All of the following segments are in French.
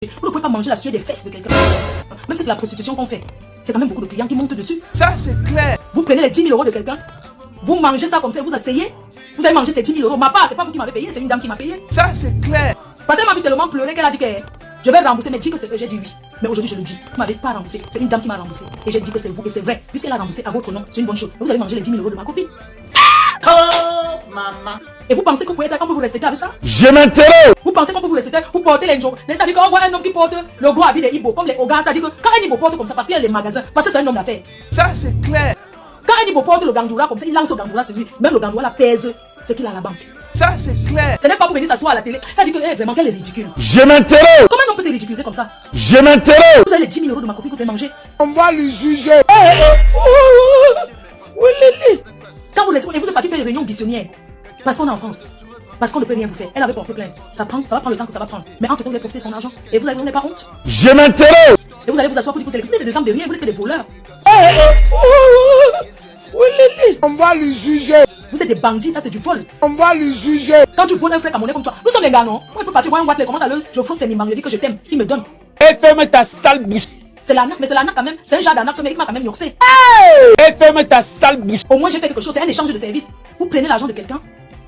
Vous ne pouvez pas manger la sueur des fesses de quelqu'un. Même si c'est la prostitution qu'on fait, c'est quand même beaucoup de clients qui montent dessus. Ça, c'est clair. Vous prenez les 10 000 euros de quelqu'un, vous mangez ça comme ça, vous asseyez, vous avez mangé ces 10 000 euros. Ma part, c'est pas vous qui m'avez payé, c'est une dame qui m'a payé. Ça, c'est clair. Parce qu'elle m'a vu tellement pleurer qu'elle a dit que je vais rembourser, mais dit que c'est j'ai dit oui. Mais aujourd'hui, je le dis. Vous m'avez pas remboursé. C'est une dame qui m'a remboursé. Et j'ai dit que c'est vous, et c'est vrai. Puisqu'elle a remboursé à votre nom, c'est une bonne chose. Vous allez manger les 10 000 euros de ma copine. Oh, maman. Et vous pensez qu'on peut vous respecter avec ça? Je m'intéresse. Vous pensez qu'on peut vous respecter? Vous portez les gens. Ça dit qu'on voit un homme qui porte le gros habit des Ibo, comme les Ogas, ça dit que quand un Ibo porte comme ça, parce qu'il y a les magasins, parce que c'est un homme d'affaires. Ça, c'est clair. Quand un Ibo porte le gandoura comme ça, il lance au gandoura sur lui. Même le gandoura la pèse ce qu'il a à la banque. Ça, c'est clair. Ce n'est pas pour venir s'asseoir à la télé. Ça dit que vraiment qu'elle est ridicule. Je m'intéresse. Comment on peut se ridiculiser comme ça? Je m'intéresse. Vous avez les 10 000 euros de ma copine que vous avez mangé. On va lui juger. Quand vous laissez, et vous êtes parti faire une réunion bichonnière. Parce qu'on est en France. Parce qu'on ne peut rien vous faire. Elle avait porté plainte. Ça va prendre le temps que ça va prendre. Mais entre temps, vous allez profiter de son argent. Et vous n'avez pas honte. Je m'intéresse. Et vous allez vous asseoir pour dire que vous êtes des hommes de rien, vous n'êtes que des voleurs. On va lui juger. Vous êtes des bandits, ça c'est du vol. On va lui juger. Quand tu voles un frère camerounais comme toi, nous sommes des gars, non? Moi, il faut partir voir un watt, comment ça le. Je frotte ses mimans, je dis que je t'aime. Il me donne. Et ferme ta sale bouche. C'est l'arnaque, mais c'est l'arnaque quand même. C'est un genre d'arnaque, mais il m'a quand même yoxé. Et ferme ta sale bouche. Au moins, j'ai fait quelque chose, c'est un échange de services. Vous prenez l'argent de quelqu'un,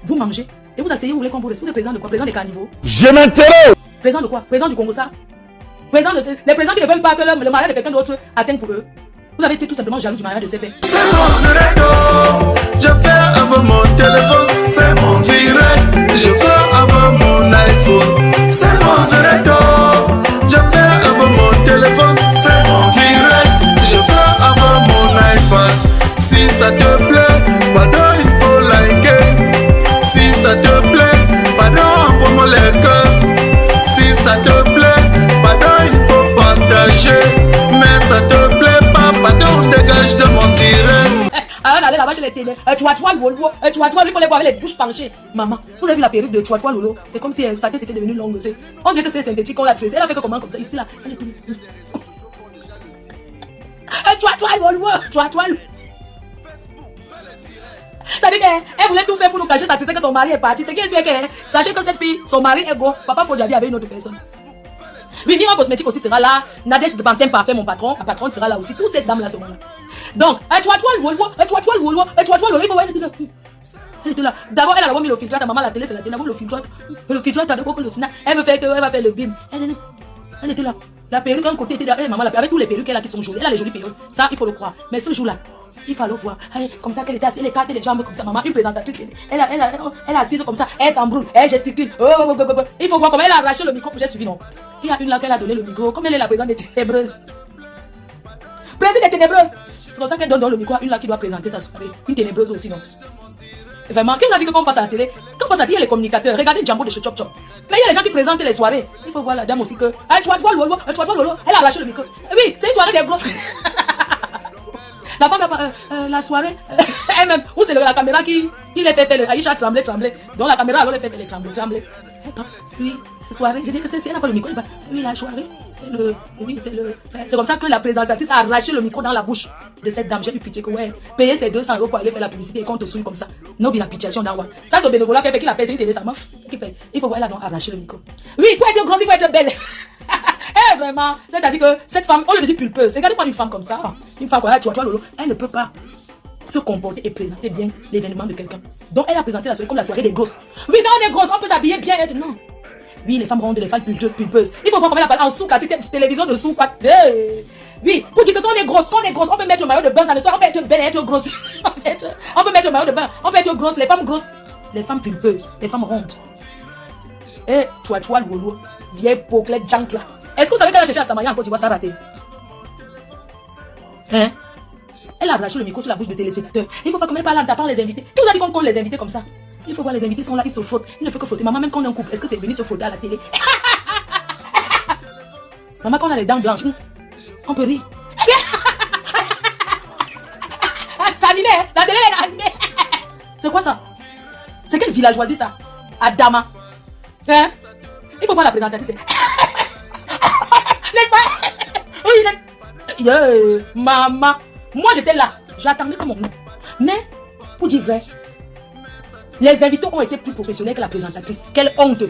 vous mangez, et vous asseyez, vous voulez qu'on vous laisse. Vous êtes président de quoi? Président des carnivores. Je m'intéresse. Président de quoi? Président du Congo, ça? Président de les présidents qui ne veulent pas que le mariage de quelqu'un d'autre atteigne pour eux. Vous avez été tout simplement jaloux du mariage de ces pères. C'est mon direct. Je fais avec mon téléphone. C'est mon direct. Je fais avec mon iPhone. C'est mon direct. Je fais avec mon téléphone. C'est mon direct. Je fais avec mon iPad. Si ça te plaît, pardon, il faut liker. Si ça te plaît, pardon, envoie-moi les cœurs. Si ça te plaît, pardon, il faut partager. Mais ça te plaît pas, pardon, dégage de mon direct. Alors allez là-bas chez les télé. Tu vois, Lolo. Tu vois, il faut les voir avec les bouches penchées. Maman, vous avez vu la perruque de tu vois, Lolo? C'est comme si sa tête était devenue longue. On dirait que c'est synthétique, on l'a tressée. Elle a fait que comment comme ça, ici là. Elle est tombée ici. Tu vois, Lolo. Ça dit qu'elle voulait tout faire pour nous cacher sa tristesse que son mari est parti. C'est qui est sûr que sachez que cette fille, son mari est gros. Papa Fodjabi avec une autre personne. Vivian Cosmétique aussi sera là. Nadège de Bantem Parfait, mon patron. La patronne sera là aussi. Toutes ces dames-là seront là. Donc, tu vois, il faut voir, elle était là. D'abord, elle a mis le filtre. Maman, la télé, c'est la télé. Le filtre, t'as d'abord que le snap. Elle me fait que elle va faire le bim. Elle était là. La perruque, un côté était là. Elle, maman, avec tous les perruques qu'elle a qui sont jolies. Elle a les jolies perruques. Ça, il faut le croire. Mais ce jour-là, il fallait voir. Comme ça qu'elle était assise, les cartes et les jambes comme ça. Maman, une présentatrice. Elle est assise comme ça. Elle s'embrouille. Elle gesticule. Il faut voir comment elle a arraché le micro. J'ai suivi, non. Il y a une là qu'elle a donné le micro. Comme elle est la présidente des ténébreuses. Présidente des ténébreuses. C'est pour ça qu'elle donne le micro à une là qui doit présenter sa soirée. Une ténébreuse aussi, non. Vraiment, qui nous a dit que quand on passe à la télé, quand on passe à la télé, il y a les communicateurs. Regardez Djambo de chez Chop Chop. Mais il y a les gens qui présentent les soirées. Il faut voir la dame aussi que. Tu vois, Lolo. Elle a arraché le micro. Oui, c'est une soirée des grosses. La femme, la soirée, elle-même, où c'est la caméra qui les fait faire le Aïcha trembler. Donc la caméra, alors, elle fait faire les trembler. Oui, la soirée, je dis que c'est elle a pas le micro. Oui, la soirée, c'est comme ça que la présentatrice a arraché le micro dans la bouche de cette dame. J'ai eu pitié que, ouais, payer ses 200 € pour aller faire la publicité et qu'on te souille comme ça. Non, bien la pitiation dans ça, c'est le bénévolat qui fait qu'il a payé une télé, sa meuf. Qui paye. Il faut voir, elle a donc arraché le micro. Oui, pour être grosse, il faut être belle. Vraiment, c'est-à-dire que cette femme, on le dit pulpeuse. Regardez-moi une femme comme ça. Une femme comme ça, tu vois, Lolo, elle ne peut pas se comporter et présenter bien l'événement de quelqu'un. Donc elle a présenté la soirée comme la soirée des grosses. Oui, quand on est grosse, on peut s'habiller bien et être non. Oui, les femmes rondes, les femmes pulpeuses. Il faut voir comment elle appelle en sous-quartier, télévision de sous-quartier. Oui, pour dire que quand on est grosse, on peut mettre le maillot de bain, ça ne soit, on peut être belle et être grosse. On peut mettre le maillot de bain, on peut être grosse, les femmes grosses, les femmes pulpeuses, les femmes rondes. Et tu vois, Lolo, vieille poclette junk là. Est-ce que vous savez qu'elle a cherché à Samaya encore, tu vois, ça raté? Hein? Elle a arraché le micro sur la bouche de téléspectateurs. Il ne faut pas qu'on parle en tapant les invités. Qui vous a dit qu'on compte les invités comme ça? Il faut voir les invités sont là, ils se frottent. Ils ne font que frotter. Maman, même quand on est en couple, est-ce que c'est venu se frotter à la télé? Maman, quand on a les dents blanches, on peut rire. C'est animé, hein? La télé est animée. C'est quoi ça? C'est quelle villageoisie ça? Adama. Hein? Il faut voir la présentatrice. Maman, moi j'étais là, j'attendais que mon nom. Mais, pour dire vrai, les invités ont été plus professionnels que la présentatrice. Quelle honte!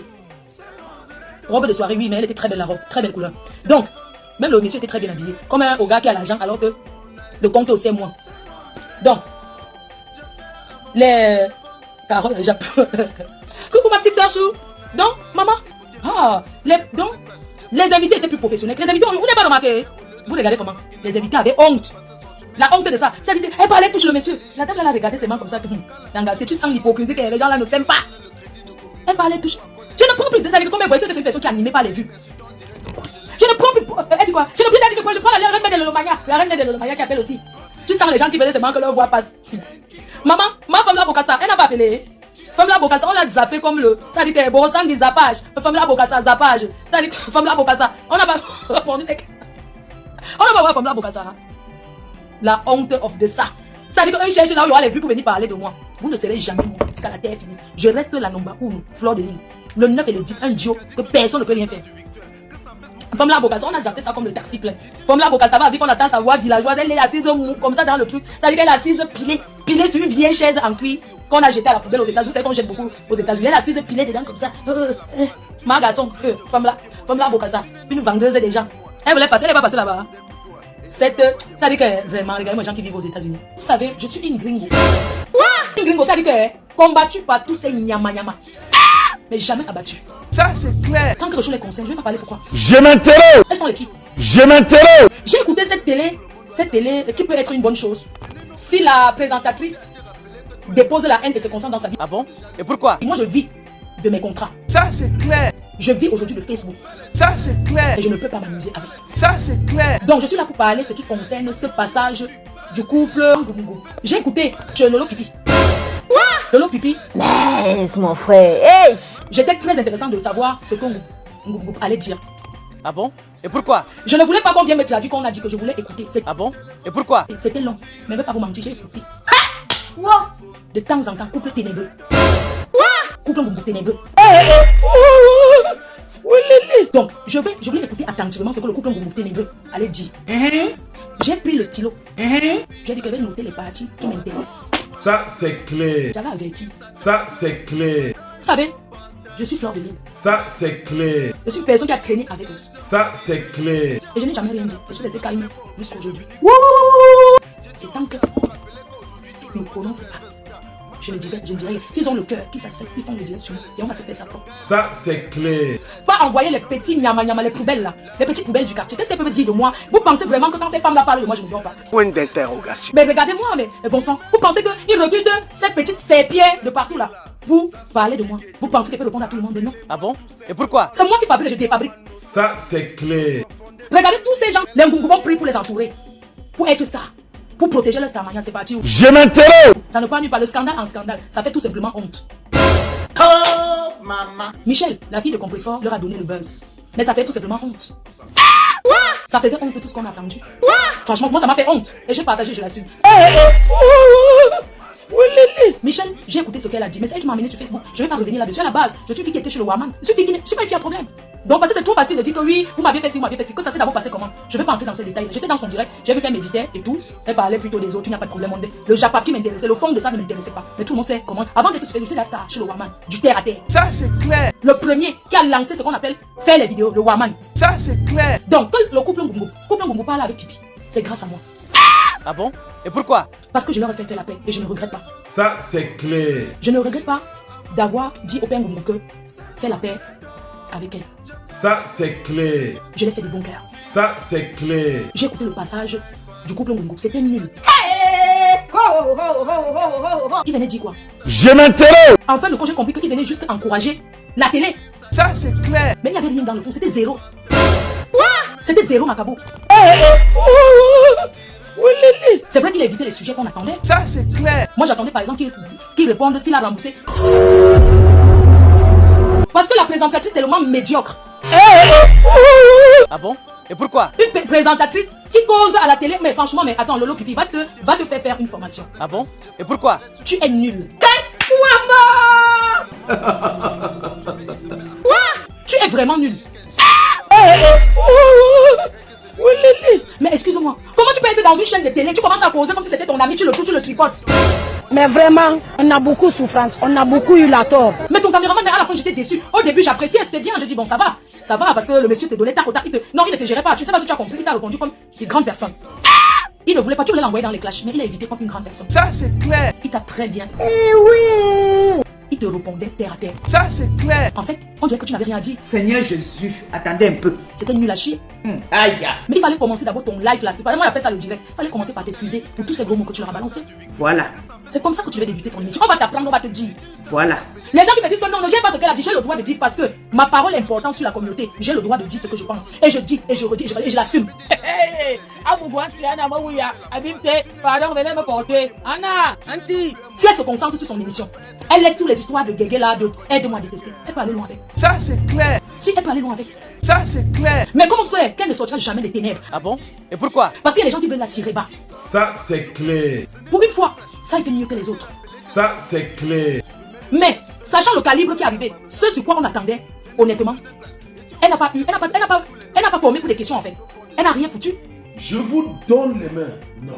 Robe de soirée, oui, mais elle était très belle la robe, très belle couleur. Donc, même le monsieur était très bien habillé, comme un gars qui a l'argent, alors que le compte aussi est moins. Donc, les... Carole, coucou ma petite soeur Chou. Donc, maman, donc, les invités étaient plus professionnels. Les invités, vous n'avez pas remarqué? Vous regardez comment? Les invités avaient honte. La honte de ça. C'est-à-dire, elle parlait, touche le monsieur. La dame, elle a regardé ses mains comme ça. Si tu sens l'hypocrisie que les gens là ne s'aiment pas. Elle parlait, touche. Je ne prends plus de ça. Comme elle voyait, c'est une personne qui est animée par les vues. Je ne prends plus. Elle dit quoi? Je ne plus dire que quoi? Je prends la reine de l'Olomania. La reine de l'Olomania qui appelle aussi. Tu sens les gens qui veulent seulement que leur voix passe. Maman, ma femme là, Bokassa, elle n'a pas appelé. Femme là, Bokassa, on l'a zappé comme le. Ça dit que bon, sang du zappage. Femme là, Bokassa, zappage. Ça dit que femme là, Bokassa, on n'a pas répondu. On n'a pas voir femme là, Bokassa. La honte of de ça. Ça dit qu'un cherche là où il y aura les vues pour venir parler de moi. Vous ne serez jamais mon jusqu'à la terre finisse. Je reste la number 1, fleur de l'île. Le 9 et le 10, un duo que personne ne peut rien faire. Femme là, Bokassa, on a zappé ça comme le taxi plein. Femme là, Bokassa va qu'on attend sa voix villageoise. Elle est assise comme ça dans le truc. Ça dit qu'elle est assise pilée sur une vieille chaise en cuir qu'on a jeté à la poubelle aux États-Unis. C'est qu'on jette beaucoup aux États-Unis. Elle est assise pilée dedans comme ça. Ma garçon, femme là, Bokassa, une vendeuse des gens. Elle voulait passer, elle va passer là-bas. Ça dit que vraiment, regardez les gens qui vivent aux États-Unis. Vous savez, je suis une gringo. Une gringo, ça dit que combattu par tous ces nyama nyama. Mais jamais abattu. Ça c'est clair. Tant que je les conseille, je vais pas parler pourquoi. Je m'interroge. Elles sont les filles. Je m'interroge. J'ai écouté cette télé qui peut être une bonne chose. Si la présentatrice dépose la haine et se concentre dans sa vie. Ah bon? Et pourquoi? Et moi je vis de mes contrats. Ça c'est clair. Je vis aujourd'hui de Facebook. Ça c'est clair. Et je ne peux pas m'amuser avec. Ça c'est clair. Donc je suis là pour parler ce qui concerne ce passage du couple. J'ai écouté chez Lolo Pipi. Lolo Pipi. Mais mon frère, hey! J'étais très intéressant de savoir ce que Ngoup allait dire. Ah bon? Et pourquoi? Je ne voulais pas qu'on vienne me traduire quand on a dit que je voulais écouter. Ah bon? Et pourquoi? C'était long. Mais je ne vais pas vous mentir, j'ai écouté. De temps en temps, couple ténébreux. Couple Ngoup ténébreux. Donc, je voulais écouter attentivement ce que le couple Ngoup ténébreux allait dire. J'ai pris le stylo. J'ai dit que je vais noter les parties qui m'intéressent. Ça, c'est clair. J'avais averti. Ça, c'est clair. Vous savez, je suis fleur de l'île. Ça, c'est clair. Je suis une personne qui a traîné avec eux. Ça, c'est clair. Et je n'ai jamais rien dit. Je suis resté calme jusqu'à aujourd'hui. Et tant que ne prononce pas, je ne dirais rien. S'ils ont le cœur qui s'assède, ils font le dire sur nous. Et on va se faire ça fort. Ça, c'est clair. Pas envoyer les petits nyama nyama, les poubelles là. Les petites poubelles du quartier. Qu'est-ce qu'elles peuvent dire de moi? Vous pensez vraiment que quand ces femmes là parlent de moi, je ne dors pas? Point d'interrogation. Mais regardez-moi, mais bon sang. Vous pensez qu'ils recrutent ces petites serpillères de partout là pour parler de moi? Vous pensez qu'elles peuvent répondre à tout le monde? Mais non. Ah bon? Et pourquoi? C'est moi qui fabrique, je défabrique. Ça, c'est clair. Regardez tous ces gens. Les Ngoungou prient pour les entourer. Pour être star. Pour protéger leur star. C'est parti. Je m'interroge. Ça ne parle pas de scandale en scandale. Ça fait tout simplement honte. Oh, maman. Michel, la fille de compresseur, leur a donné le buzz. Mais ça fait tout simplement honte. Ça faisait honte de tout ce qu'on a entendu. Franchement, moi ça m'a fait honte. Et j'ai partagé, je l'assume. Michel, j'ai écouté ce qu'elle a dit, mais c'est elle qui m'a amené sur Facebook. Je vais pas revenir là-dessus. À la base, je suis fille qui était chez le Waman. Je suis pas une fille à problème. Donc, parce que c'est trop facile de dire que oui, vous m'avez fait ci, vous m'avez fait ci. Que ça s'est d'abord passé comment? Je vais pas entrer dans ces détails. J'étais dans son direct, j'ai vu qu'elle m'évitait et tout. Elle parlait plutôt des autres, il n'y a pas de problème. Le Japap qui m'intéressait, le fond de ça ne m'intéressait pas. Mais tout le monde sait comment. Avant d'être sur Facebook, j'étais la star chez le Waman, du terre à terre. Ça c'est clair. Le premier qui a lancé ce qu'on appelle faire les vidéos, le Waman. Ça c'est clair. Donc, quand le couple Ngoungou parle avec Pipi, c'est grâce à moi. Ah bon? Et pourquoi? Parce que je leur ai fait faire la paix et je ne regrette pas. Ça, c'est clair. Je ne regrette pas d'avoir dit au père Ngoungou que faire la paix avec elle. Ça, c'est clair. Je l'ai fait de bon cœur. Ça, c'est clair. J'ai écouté le passage du couple Ngoungou. C'était nul. Il venait dire quoi? Je m'interroge. Enfin, le coup, j'ai compris qu'il venait juste encourager la télé. Ça c'est clair. Mais il n'y avait rien dans le fond. C'était zéro. C'était zéro, Macabo. C'est vrai qu'il a évité les sujets qu'on attendait. Ça c'est clair. Moi, j'attendais par exemple qu'il réponde s'il a remboursé. Parce que la présentatrice est tellement médiocre. Ah bon? Et pourquoi? Une présentatrice qui cause à la télé. Mais franchement, mais attends, Lolo Pipi va te faire une formation. Ah bon? Et pourquoi? Tu es nul. Tu es vraiment nul. Mais excuse-moi, comment tu peux être dans une chaîne de télé, tu commences à causer comme si c'était ton ami, tu le tripotes. Mais vraiment, on a beaucoup de souffrance, on a beaucoup eu la tort. Mais ton caméraman, à la fin, j'étais déçu. Au début, j'appréciais, c'était bien. Je dis, bon, ça va, parce que le monsieur te donnait tac au tac. Non, il ne te gérait pas. Tu sais pas si tu as compris, il t'a répondu comme une grande personne. Il ne voulait pas, tu voulais l'envoyer dans les clashs, mais il a évité comme une grande personne. Ça, c'est clair. Il t'a très bien. Eh oui. Il te répondait terre à terre. Ça, c'est clair. En fait, on dirait que tu n'avais rien à dire. Seigneur Jésus, attendez un peu. C'était nul à chier. Aïe. Mais il fallait commencer d'abord ton live là. C'est pas moi, j'appelle ça le direct. Il fallait commencer par t'excuser pour tous ces gros mots que tu leur as balancés. Voilà. C'est comme ça que tu vas débuter ton émission. On va t'apprendre, on va te dire. Voilà. Les gens qui me disent que non, ne j'aime pas ce qu'elle a dit, j'ai le droit de dire parce que ma parole est importante sur la communauté. J'ai le droit de dire ce que je pense. Et je dis, et je redis, et je l'assume. Pardon, venez me porter. Anna, Auntie. Si elle se concentre sur son émission, elle laisse toutes les histoires de guégué là, de aide-moi à détester. Elle peut aller loin avec. Ça, c'est clair. Si elle peut aller loin avec. Ça, c'est clair. Mais comment c'est qu'elle ne sortira jamais des ténèbres? Ah bon? Et pourquoi? Parce qu'il y a des gens qui veulent la tirer bas. Ça, c'est clair. Pour une fois, ça a été mieux que les autres. Ça, c'est clair. Mais, sachant le calibre qui est arrivé, ce sur quoi on attendait, honnêtement, elle n'a pas formé pour des questions en fait. Elle n'a rien foutu. Je vous donne les mains. Non.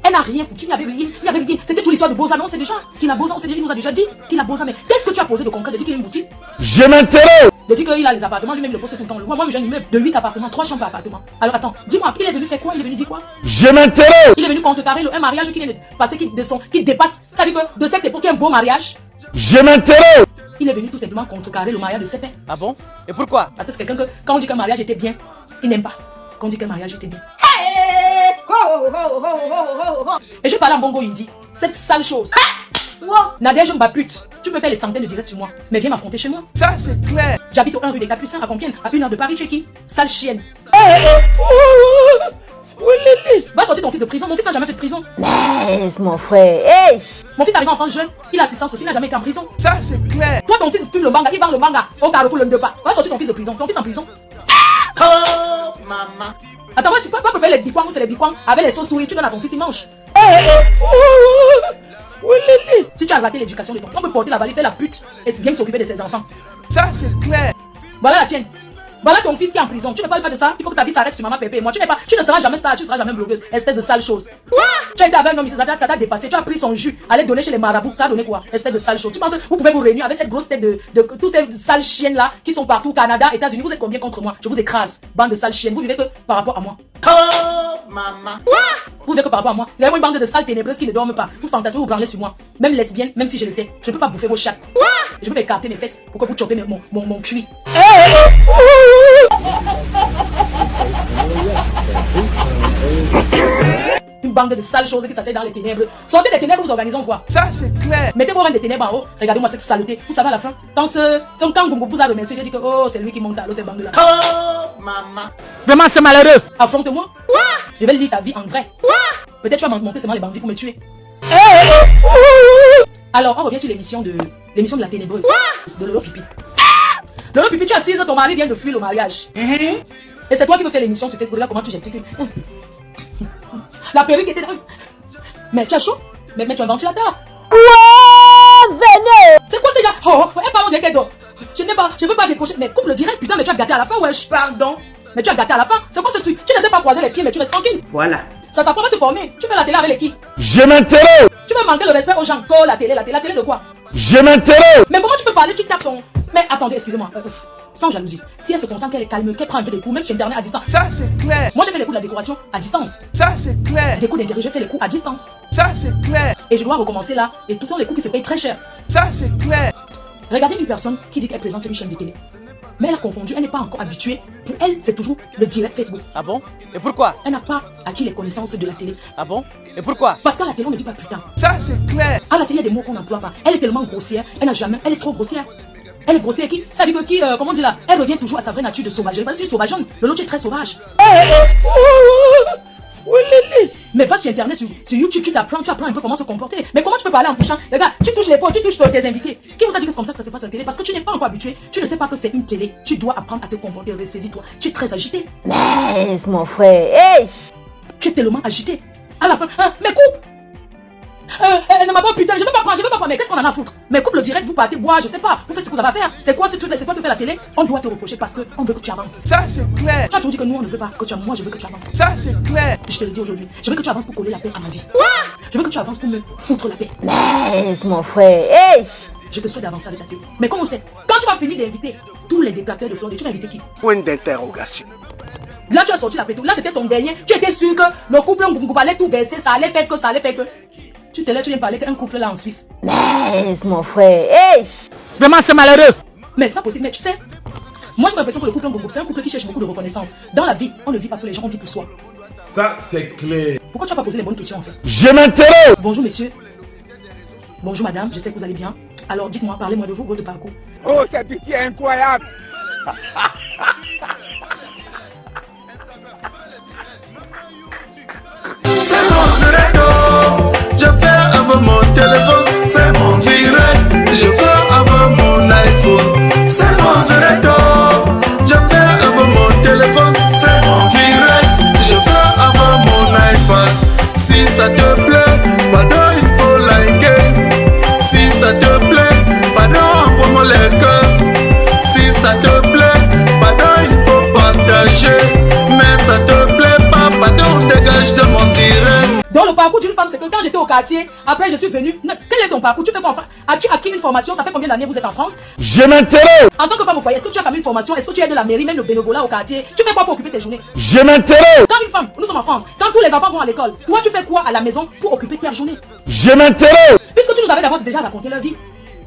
Elle n'a rien foutu, il n'y avait rien. C'était toute l'histoire de Boza, non, c'est déjà qu'il a Boza, il nous a déjà dit qu'il a Boza. Mais qu'est-ce que tu as posé de concret? De dire qu'il a une boutique? Je m'interroge. De dire qu'il a les appartements, lui-même il le poste tout le temps. On le voit, moi j'ai un immeuble de 8 appartements, 3 chambres par appartement. Alors attends, dis-moi, il est venu faire quoi? Il est venu dire quoi? Je m'interroge. Il est venu contrecarrer un mariage qui vient de passer, qui dépasse. Ça veut dire que de cette époque, un beau mariage. Je m'interroge. Il est venu tout simplement contrecarrer le mariage de ses pères. Ah bon? Et pourquoi? Parce que c'est quelqu'un que, quand on dit qu'un mariage était bien, il n'aime pas. Quand on dit qu'un mariage était bien. Et je parle en bongo hindi. Cette sale chose. Nadia, je me bats pute. Tu peux faire les centaines de directs sur moi, mais viens m'affronter chez moi. Ça, c'est clair. J'habite au 1 rue des Capucins à Compiègne, à 1 heure de Paris. Tu es qui? Sale chienne. Va sortir ton fils de prison. Mon fils n'a jamais fait de prison. Laisse mon frère. Hey. Mon fils arrive en France jeune. Il a assistance aussi, il n'a jamais été en prison. Ça, c'est clair. Toi, ton fils fume le manga, il vend le manga. Au Carrefour, le 2 pas. Va sortir ton fils de prison. Ton fils en prison. Oh, maman. Attends, moi je sais pas préparer les biquans ou c'est les biquans avec les sauces souris. Tu donnes à ton fils, il mange. Si tu as raté l'éducation de ton fils, on peut porter la valise, faire la pute et bien s'occuper de ses enfants. Ça, c'est clair. Voilà la tienne. Voilà ton fils qui est en prison. Tu ne parles pas de ça. Il faut que ta vie s'arrête sur maman Pépé et moi. Tu ne seras jamais star, tu ne seras jamais blogueuse. Espèce de sale chose. Tu as été avec un homme, ça t'a dépassé. Tu as pris son jus, allez donner chez les marabouts. Ça a donné quoi? Espèce de sale chose. Tu penses que vous pouvez vous réunir avec cette grosse tête de tous ces sales chiennes là qui sont partout, Canada, États-Unis. Vous êtes combien contre moi? Je vous écrase. Bande de sales chiennes. Vous vivez que par rapport à moi. Oh, maman. Vous vivez que par rapport à moi. Il y a une bande de sales ténébreuses qui ne dorment pas. Vous fantasmez, vous branlez sur moi. Même lesbienne, même si je l'étais. Je ne peux pas bouffer vos chattes. Je peux écarter mes fesses pour que vous chopez mon cuit. Une bande de sales choses qui s'asseyent dans les ténèbres. Sortez des ténèbres, vous organisez, on voit. Ça, c'est clair. Mettez vos reines des ténèbres en haut. Regardez-moi cette saleté. Vous savez à la fin, quand son Kangoumou vous a remercié, j'ai dit que oh, c'est lui qui monte à l'eau, ces bandes là. Oh, maman. Vraiment, c'est malheureux. Affronte-moi. Je vais lire ta vie en vrai. Peut-être tu vas monter seulement les bandits pour me tuer. Alors, on revient sur l'émission de la ténébreuse. De Lolo Pipi. Lolo Pipi, tu es assise, ton mari vient de fuir le mariage. Et c'est toi qui veux faire l'émission sur Facebook. Là, comment tu gesticules? La perruque était dans... Mais tu as chaud? Mais tu as un ventilateur. Venez. C'est quoi ces gars? Oh, elle parle, on dirait qu'elle dort. Je veux pas décrocher. Mais coupe le direct, putain, mais tu as gâté à la fin, wesh. Pardon. Mais tu as gâté à la fin. C'est quoi ce truc? Tu ne sais pas croiser les pieds, mais tu restes tranquille. Voilà. Ça s'apprend à te former. Tu fais la télé avec les qui? Je m'interroge. Tu veux manquer le respect aux gens. Oh, la télé de quoi? Je m'interroge. Mais comment tu peux parler? Tu tapes ton... Mais attendez, excusez-moi. Sans jalousie. Si elle se concentre, qu'elle est calme, qu'elle prend un peu des coups, même sur Internet à distance. Ça, c'est clair. Moi, j'ai fait les coups de la décoration à distance. Ça, c'est clair. Des coups d'intérêt, j'ai fait les coups à distance. Ça, c'est clair. Et je dois recommencer là. Et tout sont les coups qui se payent très cher. Ça, c'est clair. Regardez une personne qui dit qu'elle présente une chaîne de télé. Mais elle a confondu, elle n'est pas encore habituée. Pour elle, c'est toujours le direct Facebook. Ah bon? Et pourquoi? Elle n'a pas acquis les connaissances de la télé. Ah bon? Et pourquoi? Parce qu'à la télé, on ne dit pas putain. Ça, c'est clair. À la télé, il y a des mots qu'on n'emploie pas. Elle est tellement grossière, elle est trop grossière. Elle est grossière qui? Ça veut dire que qui, comment on dit là? Elle revient toujours à sa vraie nature de sauvagerie. Parce que je suis sauvageonne, le lot est très sauvage. Mais va sur internet, sur YouTube, tu apprends un peu comment se comporter. Mais comment tu peux parler en touchant? Regarde, tu touches l'épaule, tu touches tes invités. Qui vous a dit que c'est comme ça que ça se passe à la télé? Parce que tu n'es pas encore habitué. Tu ne sais pas que c'est une télé. Tu dois apprendre à te comporter. Ressaisis-toi. Tu es très agité. Laisse mon frère. Hey. Tu es tellement agité. À la fin, hein, mais coupe. Non, ma bonne putain, je veux pas prendre, mais qu'est-ce qu'on en a à foutre? Mais couple direct, vous partez boire, je sais pas, vous faites ce que vous avez à faire. C'est quoi ce truc-là? C'est quoi que fait la télé? On doit te reprocher parce qu'on veut que tu avances. Ça, c'est clair. Tu as toujours dit que nous, on ne veut pas que tu avances. Moi, je veux que tu avances. Ça, c'est clair. Je te le dis aujourd'hui. Je veux que tu avances pour coller la paix à ma vie. Je veux que tu avances pour me foutre la paix. Mais mon frère, hey! Je te souhaite d'avancer avec ta télé. Mais comment on sait? Quand tu vas finir d'inviter tous les détracteurs de Floride, tu vas inviter qui? Point d'interrogation. Là, tu as sorti la pétou. Là, c'était ton dernier. Tu étais sûr que le couple Ngoumou allait tout baisser. Ça allait faire que, ça allait faire que. Tu te lèves, tu viens parler qu'un couple là en Suisse. Mais mon frère, hey! Vraiment, c'est malheureux. Mais c'est pas possible. Mais tu sais, moi, j'ai l'impression que le couple Ngoumou, c'est un couple qui cherche beaucoup de reconnaissance. Dans la vie, on ne vit pas pour les gens, on vit pour soi. Ça, c'est clair. Pourquoi tu n'as pas posé les bonnes questions en fait? Je m'interroge. Bonjour, messieurs. Bonjour, madame. J'espère que vous allez bien. Alors, dites-moi, parlez-moi de vous, votre parcours. Oh, cette pitié incroyable. C'est mon direct, oh. Je fais avec mon téléphone. C'est mon direct. Je fais avec mon iPhone. C'est mon direct, oh. Je fais avec mon téléphone. C'est mon direct. Je fais avec mon iPad. Si ça te plaît, pardon, il faut liker. Si ça te plaît, pardon, envoie-moi les cœurs. Si ça te plaît, pardon, il faut partager. Mais ça te plaît pas, pardon, dégage de mon direct. Dans le parcours d'une femme, c'est que quand j'étais au quartier, après je suis venue. Quel est ton parcours? Tu fais quoi en France? As-tu acquis une formation? Ça fait combien d'années vous êtes en France? Je m'interroge. En tant que femme au foyer, est-ce que tu as quand même une formation? Est-ce que tu es de la mairie, même le bénévolat au quartier? Tu fais quoi pour occuper tes journées? Je m'interroge. Quand une femme, nous sommes en France, quand tous les enfants vont à l'école, toi tu fais quoi à la maison pour occuper ta journée? Je m'interroge. Puisque tu nous avais d'abord déjà raconté leur vie,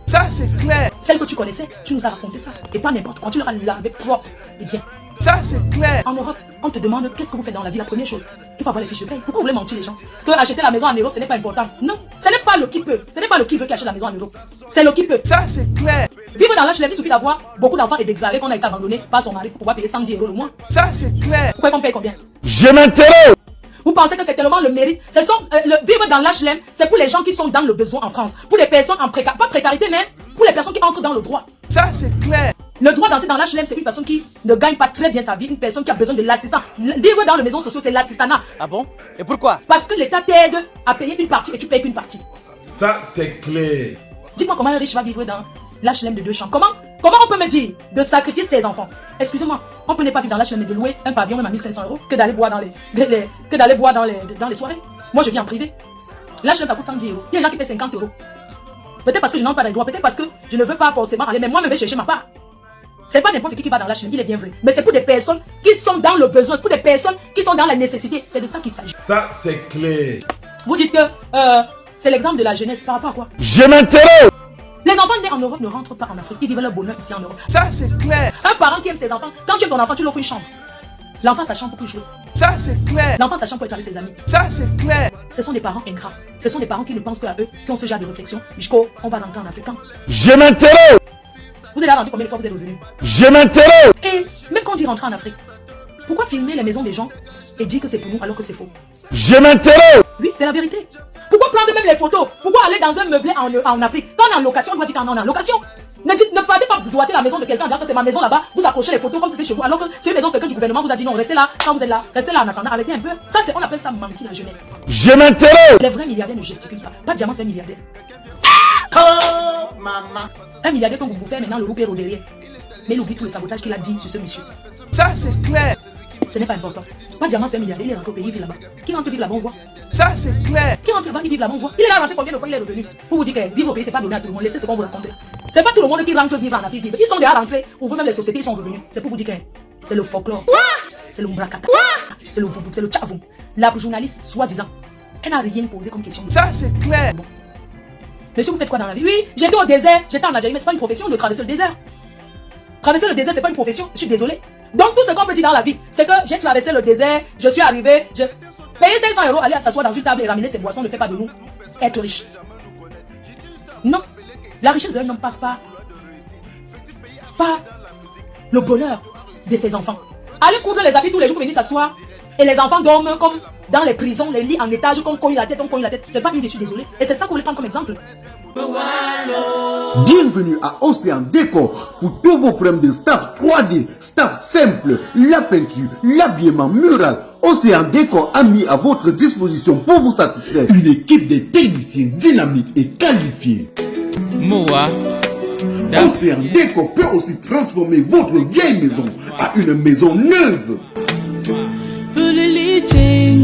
Ça, c'est clair. celle que tu connaissais, tu nous as raconté ça. Et pas n'importe quand, tu leur as lavé propre et bien. Ça, c'est clair. En Europe, on te demande qu'est-ce que vous faites dans la vie. La première chose, il faut avoir les fiches de paie. Pourquoi vous voulez mentir les gens? Que acheter la maison en Europe, ce n'est pas important. Non, ce n'est pas le qui peut. Ce n'est pas le qui veut qui achète la maison en Europe. C'est le qui peut. Ça, c'est clair. Vivre dans l'âge, il suffit d'avoir beaucoup d'enfants et déclarer qu'on a été abandonné par son mari pour pouvoir payer 110 € le mois. Ça, c'est clair. Pourquoi qu'on paye combien? Je m'interroge. Vous pensez que c'est tellement le mérite? Ce sont, vivre dans l'HLM, c'est pour les gens qui sont dans le besoin en France. Pour les personnes en précarité, pas précarité, mais pour les personnes qui entrent dans le droit. Ça, c'est clair. Le droit d'entrer dans l'HLM, c'est une personne qui ne gagne pas très bien sa vie, une personne qui a besoin de l'assistance. Vivre dans les maisons sociales, c'est l'assistanat. Ah bon? Et pourquoi? Parce que l'État t'aide à payer une partie et tu payes qu'une partie. Ça, c'est clair. Dis-moi comment un riche va vivre dans l'HLM de 2 chambres. Comment on peut me dire de sacrifier ses enfants? Excusez-moi, on peut ne pas vivre dans l'HLM et de louer un pavillon même à 1500 € que d'aller boire dans les soirées. Moi, je vis en privé. L'HLM, ça coûte 110 €. Il y a des gens qui paient 50 €. Peut-être parce que je n'entre pas dans les droits, peut-être parce que je ne veux pas forcément aller, mais moi, je vais chercher ma part. C'est pas n'importe qui va dans l'HLM, il est bien vrai. Mais c'est pour des personnes qui sont dans le besoin, c'est pour des personnes qui sont dans la nécessité. C'est de ça qu'il s'agit. Ça, c'est clair. Vous dites que c'est l'exemple de la jeunesse par rapport à quoi? Je m'interroge. Les enfants nés en Europe ne rentrent pas en Afrique, ils vivent leur bonheur ici en Europe. Ça, c'est clair. Un parent qui aime ses enfants, quand tu aimes ton enfant, tu lui offres une chambre. L'enfant sa chambre pour jouer. Ça, c'est clair. L'enfant sa chambre pour être avec ses amis. Ça, c'est clair. Ce sont des parents ingrats. Ce sont des parents qui ne pensent qu'à eux, qui ont ce genre de réflexion. Jusqu'au, on va rentrer en Afrique. Je m'interroge. Vous êtes là rentré combien de fois vous êtes revenu? Je m'interroge. Et même quand on dit rentrer en Afrique, pourquoi filmer les maisons des gens et dire que c'est pour nous alors que c'est faux? Je m'interroge. Oui, c'est la vérité. Pourquoi prendre même les photos? Pourquoi aller dans un meublé en Afrique? Quand on est en location, on doit dire qu'on est en location. Ne partez pas doiter la maison de quelqu'un en disant que c'est ma maison là-bas, vous accrochez les photos comme c'était chez vous, alors que c'est une maison que quelqu'un du gouvernement vous a dit non, restez là, quand vous êtes là, restez là en attendant, arrêtez un peu. Ça, on appelle ça mentir la jeunesse. Je m'interroge. Les vrais milliardaires ne gesticulent pas. Pas de diamant, c'est un milliardaire. Oh, maman. Un milliardaire comme vous faites maintenant le rouper au derrière. Mais il oublie tout le sabotage qu'il a dit sur ce monsieur. Ça, c'est clair. Ce n'est pas important. Pas de diamant, c'est un milliardaire, il est rentré au pays, il vit là-bas. Qui rentre vivre là-bas, on voit. Ça, c'est clair. Qui rentre là-bas, il vit là-bas, on voit. Il est là rentré combien de fois il est revenu? Pour vous dire que vivre au pays, c'est pas donné à tout le monde. Laissez ce qu'on vous raconte. C'est pas tout le monde qui rentre vivre en Afrique. Ils sont déjà rentrés, ou même les sociétés, ils sont revenus. C'est pour vous dire que c'est le folklore. C'est le mbrakata. C'est le voodoo, c'est le tchavoum. La journaliste, soi-disant, elle n'a rien posé comme question. Ça, c'est clair. Bon. Monsieur, vous faites quoi dans la vie? Oui, j'étais au désert, j'étais en Algérie, mais c'est pas une profession de traverser le désert. Traverser le désert, c'est pas une profession, je suis désolé. Donc tout ce qu'on peut dire dans la vie, c'est que j'ai traversé le désert, je suis arrivé, je payé 500 €, aller s'asseoir dans une table et ramener ses boissons ne fait pas de nous être riche. Non, la richesse d'un homme passe par le bonheur de ses enfants. Allez coudre les habits tous les jours pour venir s'asseoir. Et les enfants dorment comme dans les prisons, les lits en étage, qu'on cogne la tête, on cogne la tête. C'est pas une je suis désolé. Et c'est ça qu'on voulait prendre comme exemple. Bienvenue à Océan Décor pour tous vos problèmes de staff 3D, staff simple, la peinture, l'habillement mural. Océan Décor a mis à votre disposition pour vous satisfaire une équipe de techniciens dynamiques et qualifiés. Moa. Océan Décor peut aussi transformer votre vieille maison à une maison neuve.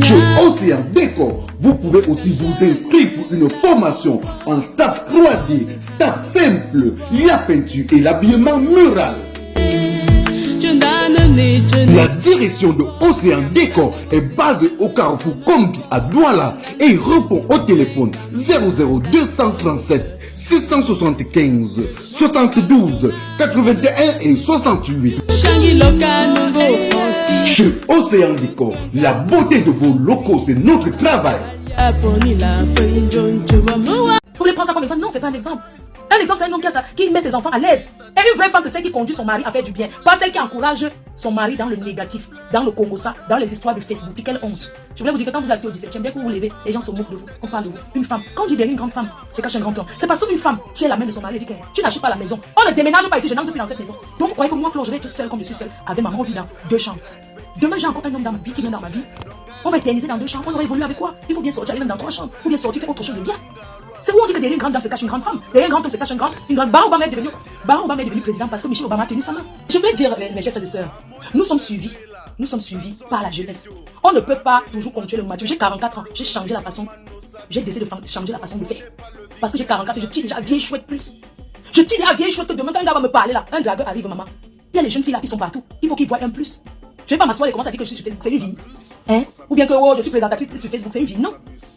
Chez Océan Décor, vous pouvez aussi vous inscrire pour une formation en staff 3D, staff simple, la peinture et l'habillement mural. La direction de Océan Décor est basée au carrefour Kombi à Douala et répond au téléphone 00237 675 72 81 et 68. Chez Océan Décor, la beauté de vos locaux, c'est notre travail. Vous voulez prendre ça comme exemple? Non, c'est pas un exemple. Un exemple, c'est un homme qui met ses enfants à l'aise. Et une vraie femme, c'est celle qui conduit son mari à faire du bien. Pas celle qui encourage son mari dans le négatif, dans le Congossa, dans les histoires de Facebook. Quelle honte. Je voulais vous dire que quand vous asseyez au 17e, bien que vous vous levez, les gens se moquent de vous. On parle de vous. Une femme, quand on dit derrière une grande femme, c'est cache un grand homme. C'est parce qu'une femme tient la main de son mari et dit que tu n'achètes pas la maison. On ne déménage pas ici, je n'entre plus dans cette maison. Donc vous croyez que moi, Flo, je vais être seule comme je suis seule avec maman, on vit dans 2 chambres. Demain, j'ai encore un homme dans ma vie qui vient dans ma vie. On va éterniser dans 2 chambres. On aurait évolué avec quoi? Il faut bien sortir, aller même dans 3 chambres. Ou bien sortir, faire autre chose de bien. C'est où on dit que derrière une grande dame se cache une grande femme. Derrière un grand homme se cache une grande. Barack Obama est devenu président parce que Michelle Obama a tenu sa main. Je voulais dire, mes chers frères et sœurs, nous sommes suivis par la jeunesse. On ne peut pas toujours continuer le mature. J'ai 44 ans, j'ai changé la façon. J'ai décidé de changer la façon de faire. Parce que j'ai 44 ans, je tire déjà vieille chouette plus. Je tire déjà vieille chouette que demain quand un gars va me parler là, un dragueur arrive, maman. Il y a les jeunes filles là qui sont partout. Il faut qu'ils voient un plus. Je ne vais pas m'asseoir et commencer à dire que je suis sur Facebook, c'est une vie. Hein? Ou bien que oh, je suis présentatrice sur Facebook, c'est une vie. Non.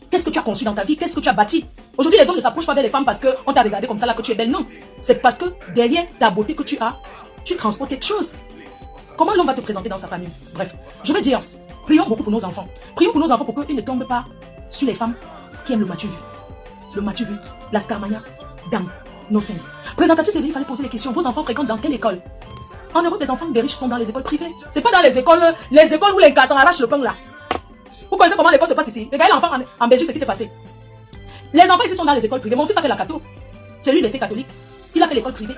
Qu'est-ce que tu as conçu dans ta vie? Qu'est-ce que tu as bâti? Aujourd'hui, les hommes ne s'approchent pas vers les femmes parce qu'on t'a regardé comme ça là que tu es belle. Non. C'est parce que derrière ta beauté que tu as, tu transportes quelque chose. Comment l'homme va te présenter dans sa famille? Bref, je veux dire, prions beaucoup pour nos enfants. Prions pour nos enfants pour qu'ils ne tombent pas sur les femmes qui aiment le matu vu. Le matu vu, la scarmania, dans nos sens. Présentatrice de vie, il fallait poser les questions. Vos enfants fréquentent dans quelle école? En Europe, les enfants des riches sont dans les écoles privées. C'est pas dans les écoles où les garçons arrachent le pain là. Vous connaissez comment l'école se passe ici? Regardez l'enfant en Belgique, ce qui s'est passé. Les enfants ici sont dans les écoles privées. Mon fils a fait la catho. C'est lui, il est catholique. Il a fait l'école privée.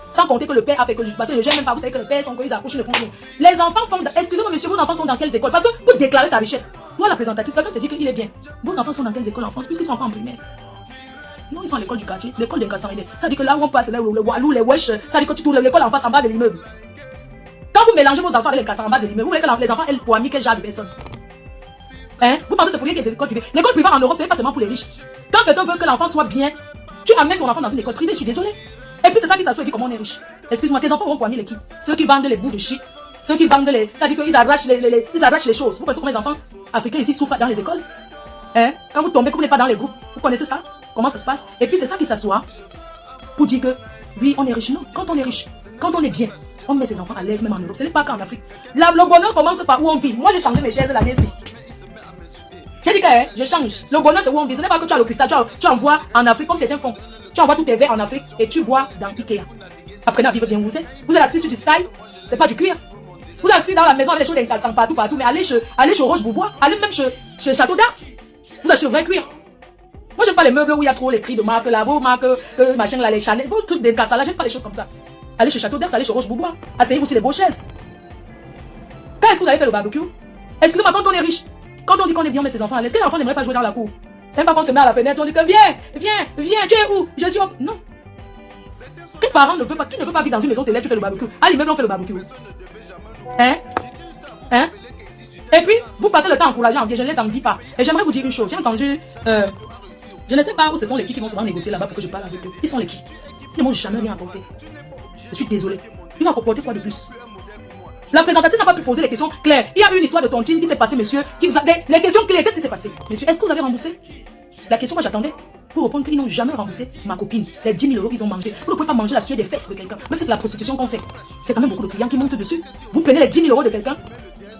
Sans compter que le père a fait que parce que le gère même pas. Vous savez que le père, ils accouchent, ils ne font rien. Les enfants font. Excusez-moi, monsieur, vos enfants sont dans quelles écoles? Parce que pour déclarer sa richesse, moi, la présentatrice, quelqu'un te dit qu'il est bien. Vos enfants sont dans quelles écoles en France? Puisqu'ils sont pas en primaire. Non, ils sont à l'école du quartier, l'école des Cassans. Ça dit que là où on passe, là où le Walou, les Wesh, ça dit que tu tournes l'école en face, en bas de l'immeuble. Quand vous mélangez vos enfants avec les Cassans en bas de l'immeuble, vous voyez que les enfants, elles pour quel genre de personnes? Hein? Vous pensez que c'est pour rien qu'il y a des écoles privées? L'école privée en Europe, c'est pas seulement pour les riches. Quand quelqu'un veut que l'enfant soit bien, tu amènes ton enfant dans une école privée, je suis désolé. Et puis c'est ça qui s'assoit et dit comment on est riche. Excuse-moi, tes enfants vont poigner les qui? Ceux qui vendent les bouts de shit, ceux qui vendent les. Ça dit qu'ils arrachent les choses. Vous pensez comment les enfants africains ici souffrent dans les écoles? Hein? Quand vous tombez, que vous n'êtes pas dans les groupes, vous connaissez ça? Comment ça se passe? Et puis c'est ça qui s'assoit pour dire que oui, on est riche. Non, quand on est riche, quand on est bien, on met ses enfants à l'aise même en Europe. Ce n'est pas qu'en Afrique. Le bonheur commence par où on vit. Moi j'ai changé mes chaises l'année-ci. J'ai dit que je change. Le bonheur c'est où on vit. Ce n'est pas que tu as le cristal, tu envoies en Afrique comme certains font. Tu envoies tous tes verres en Afrique et tu bois dans Ikea. Apprenez à vivre bien où vous êtes. Vous êtes assis sur du sky, c'est pas du cuir. Vous êtes assis dans la maison avec les choses d'incassants partout, mais allez chez Roche-Beaubois, allez même chez Château d'Ars. Vous achetez le vrai cuir. Moi j'aime pas les meubles où il y a trop les cris de marque là, vos marques, machin là, les Chanel, vos trucs d'incassants là, j'aime pas les choses comme ça. Allez chez Château d'Ars, allez chez Roche-Beaubois, asseyez-vous sur les beaux chaises. Quand est-ce que vous avez fait le barbecue? Excusez-moi, quand on est riche, quand on dit qu'on est bien, on met ses enfants à l'aise, quel enfant n'aimerait pas jouer dans la cour? C'est même pas qu'on se met à la fenêtre, on dit que viens, tu es où? Je suis où? Non. Quel parent ne veut pas, qui ne veut pas vivre dans une maison, tu fais le barbecue? À l'immeuble, on fait le barbecue. Hein? Et puis, vous passez le temps encourageant, je ne les envie pas. Et j'aimerais vous dire une chose, j'ai entendu, je ne sais pas où ce sont les qui vont souvent négocier là-bas pour que je parle avec eux. Ils sont les qui? Ils ne m'ont jamais rien apporté. Je suis désolé. Ils vont apporter quoi de plus? La présentatrice n'a pas pu poser les questions claires. Il y a eu une histoire de tontine qui s'est passée, monsieur, qui vous a... Les questions claires, qu'est-ce qui s'est passé? Monsieur, est-ce que vous avez remboursé? La question, moi j'attendais pour répondre qu'ils n'ont jamais remboursé ma copine. Les 10 000 € qu'ils ont mangé. Vous ne pouvez pas manger la sueur des fesses de quelqu'un. Même si c'est la prostitution qu'on fait. C'est quand même beaucoup de clients qui montent dessus. Vous prenez les 10 000 € de quelqu'un.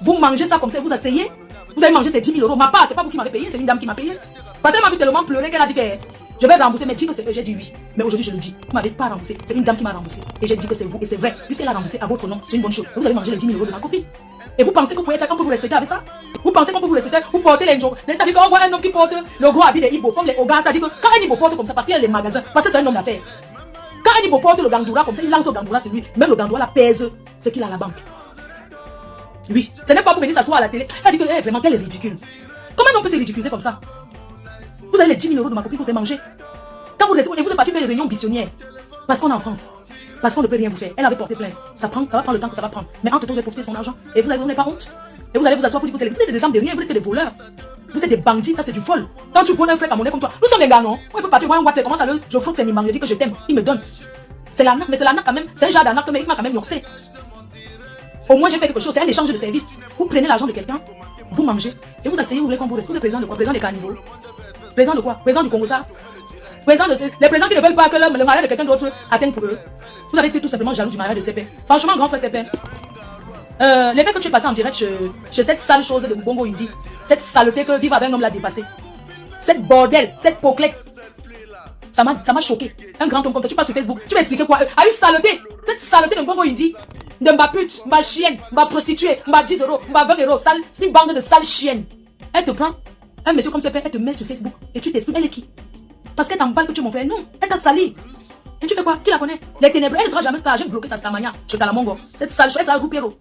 Vous mangez ça comme ça, vous asseyez. Vous avez mangé ces 10 000 €. Ma part, c'est pas vous qui m'avez payé, c'est une dame qui m'a payé. Parce qu'elle m'a vu tellement pleurer qu'elle a dit que je vais rembourser. Mais dit que c'est eux, j'ai dit oui. Mais aujourd'hui, je le dis. Vous m'avez pas remboursé. C'est une dame qui m'a remboursé. Et j'ai dit que c'est vous. Et c'est vrai. Puisqu'elle a remboursé à votre nom, c'est une bonne chose. Vous allez manger les 10 000 € de ma copine. Et vous pensez que vous pouvez être quand vous vous respectez avec ça? Vous pensez qu'on peut vous respecter? Vous portez les gens. C'est-à-dire qu'on voit un homme qui porte le gros habit de Ibo, comme les Ogas, c'est-à-dire que quand un Ibo porte comme ça, parce qu'il y a les magasins, parce que c'est un homme d'affaires. Quand un Ibo porte le gandoura comme ça, il lance au gandoura sur lui. Même le gandoura la pèse ce qu'il a à la banque. Oui, ce n'est pas pour venir s'asseoir à la télé. Ça dit que vraiment, elle est ridicule. Comment on peut se ridiculiser comme ça? Vous avez les 10 000 euros de ma copine pour se manger. Quand vous laissez, et vous êtes parti faire des réunions missionnaires. Parce qu'on est en France. Parce qu'on ne peut rien vous faire. Elle avait porté plainte. Ça va prendre le temps que ça va prendre. Mais en ce temps, vous allez profiter de son argent. Et vous n'avez pas honte. Et vous allez vous asseoir pour dire que vous êtes des âmes de rien, vous êtes des voleurs. Vous êtes des bandits, ça c'est du vol. Quand tu prends un frère à monnaie comme toi, nous sommes des gars, non? On peut partir voir un watt, comment ça le. Je frotte, c'est Nimang, je dis que je t'aime. Il me donne. C'est l'arnaque, mais c'est l'arnaque quand même. C'est un genre d'arnaque, mais il m'a quand même yoxé. Au moins, j'ai fait quelque chose, c'est un échange de services. Vous prenez l'argent de quelqu'un, vous mangez, et vous asseyez, vous voulez qu'on vous reste. Vous êtes président de quoi? Président des carnivores. Président de quoi? Président du Congo, ça? Président de... Les présidents qui ne veulent pas que le mariage de quelqu'un d'autre atteigne pour eux. Vous avez été tout simplement jaloux du mariage de CP. Franchement, grand frère CP. Les faits que tu es passé en direct chez cette sale chose de Bongo Indi, cette saleté que vivre avec un homme l'a dépassé. Cette bordel, cette poclette. Ça m'a choqué. Un grand homme comme toi, tu passes sur Facebook, tu vas expliquer quoi? Ah, une saleté. Cette saleté de Bongo Indi, de ma pute, ma chienne, ma prostituée, ma 10 euros, ma 20 euros, sale, c'est une bande de sales chiennes. Elle te prend, un monsieur comme CP, elle te met sur Facebook et tu t'expliques, elle est qui? Parce qu'elle t'en parle que tu es mon frère. Non, elle t'a sali. Et tu fais quoi? Qui la connaît? Les ténébreux, elle ne sera jamais star. J'ai bloqué sa stamania. Je suis à la mongo. Cette sale chose, elle sera Roupero.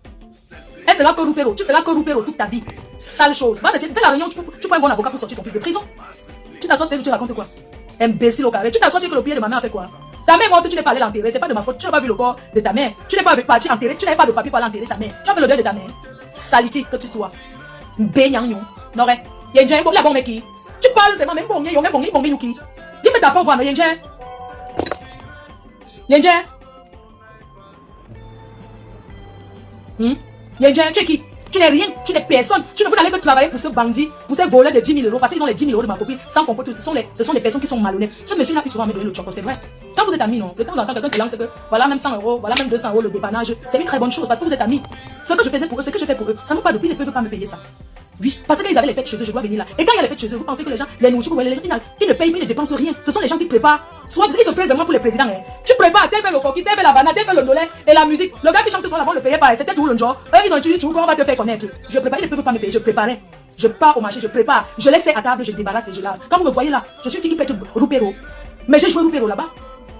Elle sera que Roupero. Tu seras que Roupero toute ta vie. Sale chose. Va, fais la réunion, tu prends un bon avocat pour sortir ton fils de prison. Tu t'assois sur Facebook, tu racontes quoi? Imbécile au carré. Tu t'assois sur que le pied de ma mère a fait quoi? Ta mère morte, tu n'es pas allé l'enterrer. C'est pas de ma faute. Tu n'as pas vu le corps de ta mère. Tu n'es pas parti enterrer. Tu n'avais pas de papier pour aller enterrer ta mère. Tu as fait le deuil de ta mère. Saliti que tu sois. Bénignon. Non, il y a une gens, la bombe qui. Tu parles, c'est même bon, qui. Dis-moi ta pauvre, Yenje. Yenje. Yenje, tu es qui? Tu n'es rien, tu n'es personne. Tu ne veux aller que travailler pour ce bandit, pour ces voleurs de 10 000 euros, parce qu'ils ont les 10 000 euros de ma copine, sans compoter. Ce sont des personnes qui sont malhonnêtes. Ce monsieur-là, il souvent me donner le choco, c'est vrai. Quand vous êtes amis, non, de temps en temps, quelqu'un te lance que voilà même 100 euros, voilà même 200 euros le dépannage, c'est une très bonne chose parce que vous êtes amis. Ce que je faisais pour eux, ce que je fais pour eux, ça ne me pas depuis, ils ne peuvent pas me payer ça. Oui, parce qu'ils avaient les fêtes chez eux, je dois venir là. Et quand il y a les fêtes chez eux, vous pensez que les gens, les nourritures, ils ne payent, ils ne dépensent rien. Ce sont les gens qui préparent. Soit ils se prennent vraiment pour les présidents. Hein. Tu prépares, t'as fait le coquille, t'as fait la banane, t'as fait le dollar et la musique. Le gars qui chante sur la bande le payait pas. C'était tout le jour. Eux, ils ont utilisé tout, on va te faire connaître. Je prépare, ils ne peuvent pas me payer. Je préparais. Je pars au marché, je prépare. Je laisse à table, je débarrasse et je lave. Quand vous me voyez là, je suis une fille qui fait Roupero. Mais j'ai joué Roupero là-bas.